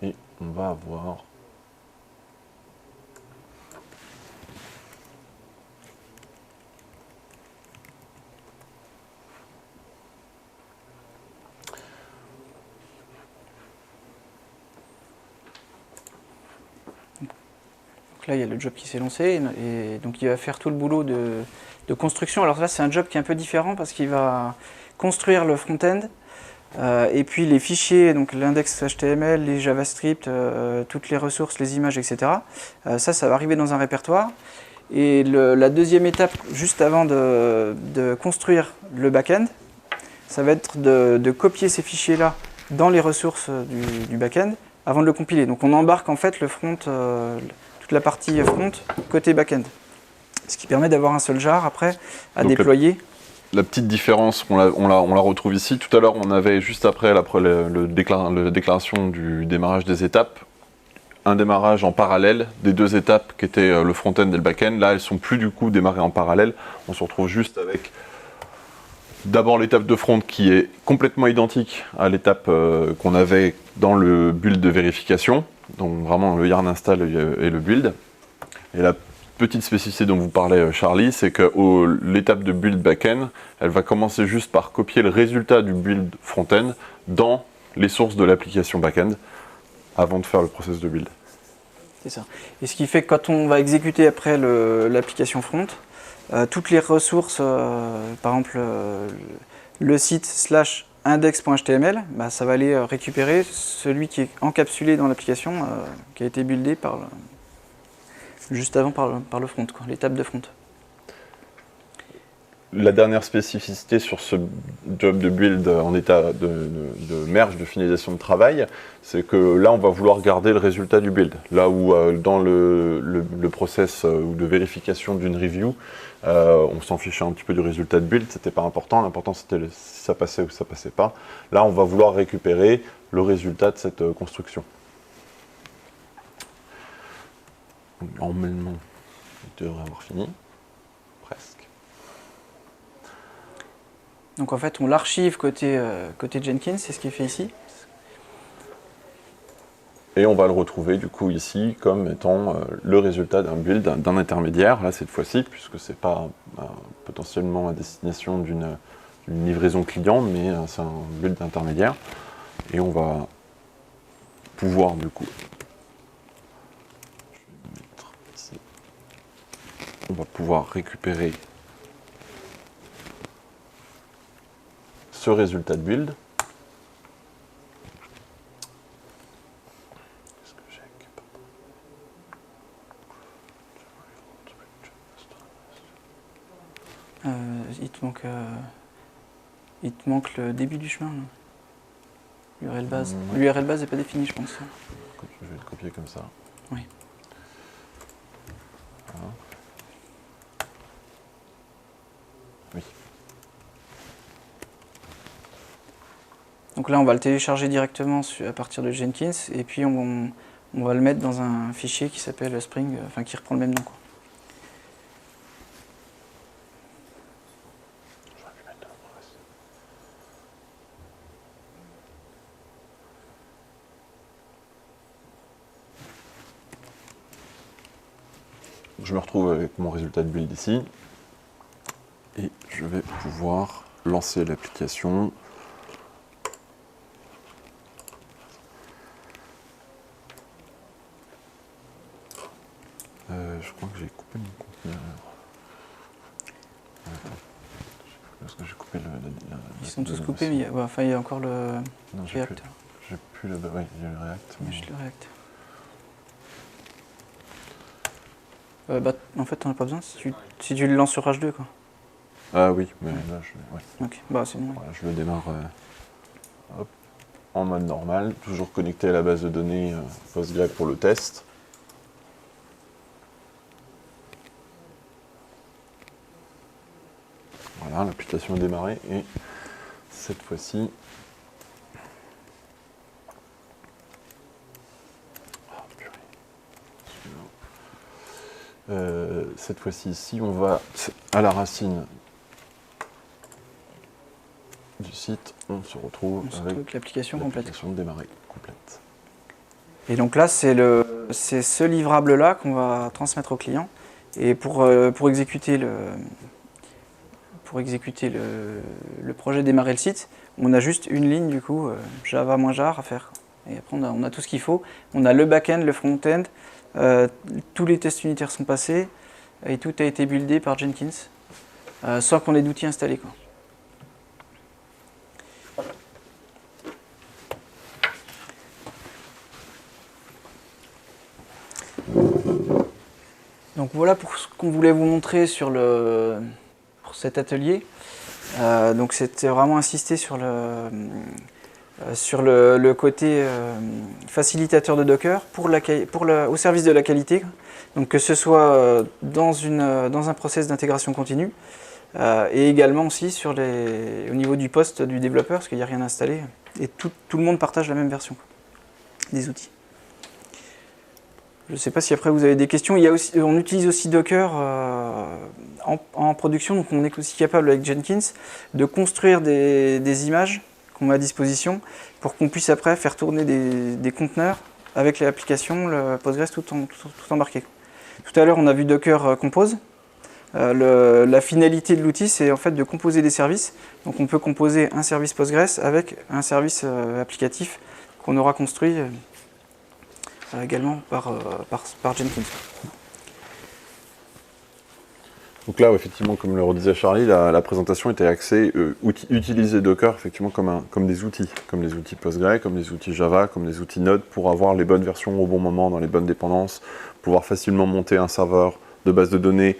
Et on va avoir Donc là, il y a le job qui s'est lancé, et donc il va faire tout le boulot de construction. Alors là, c'est un job qui est un peu différent parce qu'il va construire le front-end, et puis les fichiers, donc l'index HTML, les JavaScript, toutes les ressources, les images, etc. Ça va arriver dans un répertoire. Et la deuxième étape, juste avant de construire le back-end, ça va être de copier ces fichiers-là dans les ressources du back-end avant de le compiler. Donc on embarque en fait le front, toute la partie front côté back-end. Ce qui permet d'avoir un seul jar après à déployer. la petite différence, on la retrouve ici. Tout à l'heure, on avait juste après la déclaration du démarrage des étapes, un démarrage en parallèle des deux étapes qui étaient le front-end et le back-end. Là, elles ne sont plus du coup démarrées en parallèle. On se retrouve juste avec d'abord l'étape de front qui est complètement identique à l'étape qu'on avait dans le build de vérification. Donc vraiment le yarn install et le build. Et la petite spécificité dont vous parlait Charlie, c'est que l'étape de build back-end, elle va commencer juste par copier le résultat du build front-end dans les sources de l'application back-end avant de faire le process de build. C'est ça. Et ce qui fait que quand on va exécuter après l'application front, toutes les ressources, par exemple le site /index.html, bah, ça va aller récupérer celui qui est encapsulé dans l'application, qui a été buildé juste avant par le front, l'étape de front. La dernière spécificité sur ce job de build en état de merge, de finalisation de travail, c'est que là, on va vouloir garder le résultat du build. Là où dans le process de vérification d'une review, on s'en fichait un petit peu du résultat de build, c'était pas important. L'important, c'était si ça passait ou ça passait pas. Là, on va vouloir récupérer le résultat de cette construction. Normalement, il devrait avoir fini. Presque. Donc en fait, on l'archive côté Jenkins, c'est ce qui est fait ici. Et on va le retrouver du coup ici comme étant le résultat d'un build, d'un intermédiaire, là cette fois-ci, puisque c'est pas potentiellement à destination d'une livraison client, mais c'est un build intermédiaire. Et on va pouvoir du coup, je vais mettre ici, on va pouvoir récupérer ce résultat de build. Il te manque le début du chemin. L'URL base. L'URL base n'est pas définie, je pense. Je vais le copier comme ça. Oui. Voilà. Oui. Donc là, on va le télécharger directement à partir de Jenkins et puis on va le mettre dans un fichier qui s'appelle Spring, enfin qui reprend le même nom, quoi. Je me retrouve avec mon résultat de build ici et je vais pouvoir lancer l'application. Je crois que j'ai coupé mon conteneur. Parce que j'ai coupé Ils sont tous coupés, mais il y a encore le non, React. J'ai plus le... Oui, il y a le React. Il y a Mais... juste le React. En fait, t'en as pas besoin si tu le lances sur H2, quoi. Ah oui, mais là, ouais. Ok, c'est bon. Voilà, je le démarre hop, en mode normal, toujours connecté à la base de données Postgre pour le test. Voilà, l'application est démarrée et cette fois-ci... cette fois-ci, ici, on va à la racine du site, on se retrouve avec l'application complète. L'application démarrée complète. Et donc là, c'est ce livrable-là qu'on va transmettre au client. Et pour exécuter le projet démarrer le site, on a juste une ligne du coup, Java-jar à faire. Et après, on a tout ce qu'il faut. On a le back-end, le front-end, tous les tests unitaires sont passés et tout a été buildé par Jenkins, sans qu'on ait d'outils installés, quoi. Donc voilà pour ce qu'on voulait vous montrer pour cet atelier. Donc c'était vraiment insister sur le côté facilitateur de Docker au service de la qualité. Donc que ce soit dans un process d'intégration continue et également aussi au niveau du poste du développeur, parce qu'il n'y a rien installé et tout le monde partage la même version des outils. Je ne sais pas si après vous avez des questions. On utilise aussi Docker en production, donc on est aussi capable avec Jenkins de construire des images qu'on met à disposition pour qu'on puisse après faire tourner des conteneurs avec l'application, le Postgres tout embarqué. Tout à l'heure on a vu Docker Compose. La finalité de l'outil c'est en fait de composer des services. Donc on peut composer un service Postgres avec un service applicatif qu'on aura construit également par Jenkins. Donc là, effectivement, comme le redisait Charlie, la présentation était axée utiliser Docker effectivement comme des outils Postgre, comme des outils Java, comme des outils Node pour avoir les bonnes versions au bon moment dans les bonnes dépendances, pouvoir facilement monter un serveur de base de données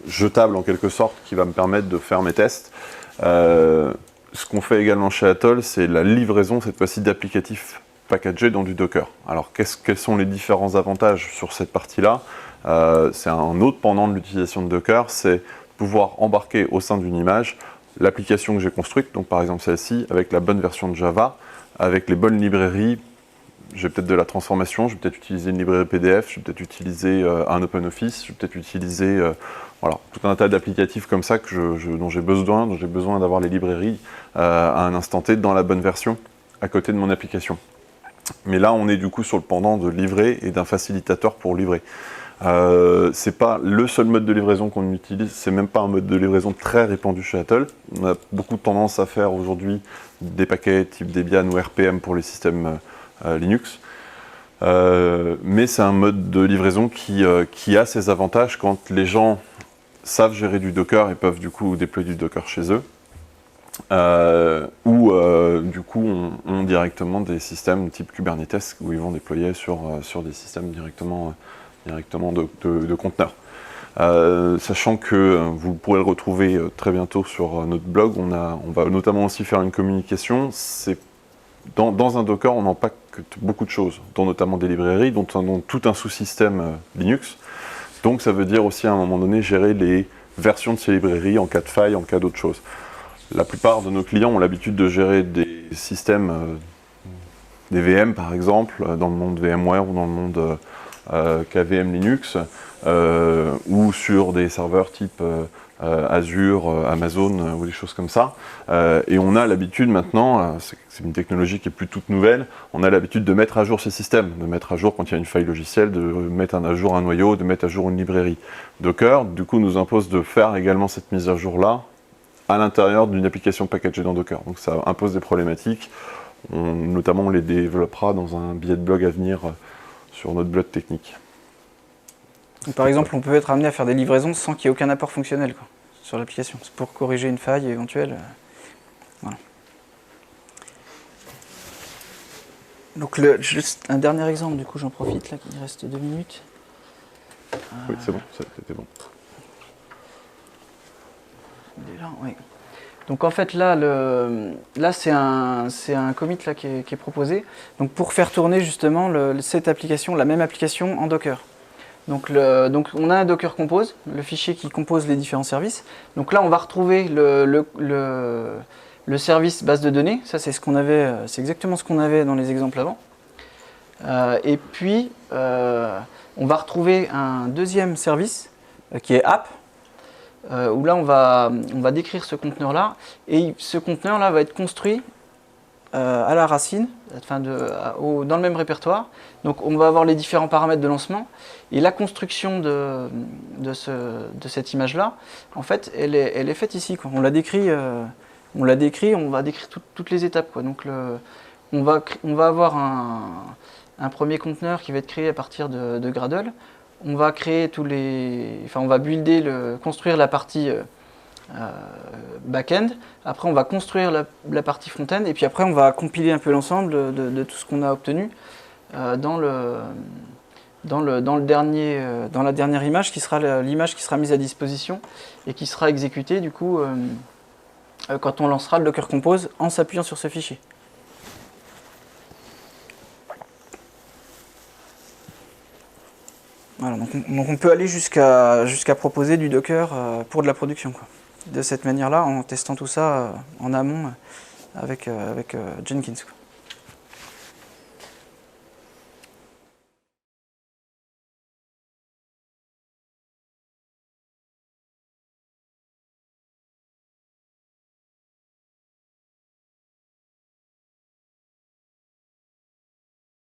jetable en quelque sorte qui va me permettre de faire mes tests. Ce qu'on fait également chez Atoll, c'est la livraison cette fois-ci d'applicatifs packagés dans du Docker. Alors quels sont les différents avantages sur cette partie-là? C'est un autre pendant de l'utilisation de Docker, c'est pouvoir embarquer au sein d'une image l'application que j'ai construite, donc par exemple celle-ci, avec la bonne version de Java, avec les bonnes librairies. J'ai peut-être de la transformation, je vais peut-être utiliser une librairie PDF, je vais peut-être utiliser un OpenOffice, je vais peut-être utiliser voilà, tout un tas d'applicatifs comme ça dont j'ai besoin d'avoir les librairies à un instant T dans la bonne version à côté de mon application. Mais là, on est du coup sur le pendant de livrer et d'un facilitateur pour livrer. C'est pas le seul mode de livraison qu'on utilise, c'est même pas un mode de livraison très répandu chez Atoll. On a beaucoup de tendance à faire aujourd'hui des paquets type Debian ou RPM pour les systèmes Linux. Mais c'est un mode de livraison qui a ses avantages quand les gens savent gérer du Docker et peuvent du coup déployer du Docker chez eux. Ou du coup ont directement des systèmes type Kubernetes où ils vont déployer sur des systèmes directement de conteneurs. Sachant que vous pourrez le retrouver très bientôt sur notre blog, on va notamment aussi faire une communication. Dans un Docker, on empaque beaucoup de choses, dont notamment des librairies, dont tout un sous-système Linux. Donc ça veut dire aussi à un moment donné gérer les version de ces librairies en cas de faille, en cas d'autre chose. La plupart de nos clients ont l'habitude de gérer des systèmes, des VM par exemple, dans le monde VMware ou dans le monde KVM Linux, ou sur des serveurs type Azure, Amazon ou des choses comme ça. Et on a l'habitude maintenant, c'est une technologie qui est plus toute nouvelle, on a l'habitude de mettre à jour ces systèmes, de mettre à jour quand il y a une faille logicielle, de mettre à jour un noyau, de mettre à jour une librairie. Docker, du coup, nous impose de faire également cette mise à jour-là à l'intérieur d'une application packagée dans Docker. Donc ça impose des problématiques. Notamment, on les développera dans un billet de blog à venir sur notre blog technique. Donc, par exemple, on peut être amené à faire des livraisons sans qu'il y ait aucun apport fonctionnel quoi, sur l'application. C'est pour corriger une faille éventuelle. Voilà. Donc juste un dernier exemple, du coup j'en profite, là il reste 2 minutes. Oui, c'est bon, c'était bon. Il est là, oui. Donc en fait là, c'est un commit là, qui est proposé donc, pour faire tourner justement cette application, la même application en Docker. Donc on a un Docker Compose, le fichier qui compose les différents services. Donc là on va retrouver le service base de données, ça c'est ce qu'on avait, c'est exactement ce qu'on avait dans les exemples avant. Et puis on va retrouver un deuxième service qui est app, où là on va décrire ce conteneur là, et ce conteneur là va être construit à la racine, enfin dans le même répertoire. Donc on va avoir les différents paramètres de lancement, et la construction de cette image là, en fait elle est faite ici quoi. On l'a décrit, on va décrire toutes les étapes quoi. Donc on va avoir un premier conteneur qui va être créé à partir de Gradle. On va créer on va construire la partie back-end. Après, on va construire la partie front-end. Et puis après, on va compiler un peu l'ensemble de tout ce qu'on a obtenu dans la dernière image, qui sera l'image qui sera mise à disposition et qui sera exécutée du coup quand on lancera le Docker Compose en s'appuyant sur ce fichier. Voilà, donc on peut aller jusqu'à proposer du Docker pour de la production, quoi. De cette manière-là, en testant tout ça en amont avec Jenkins, quoi.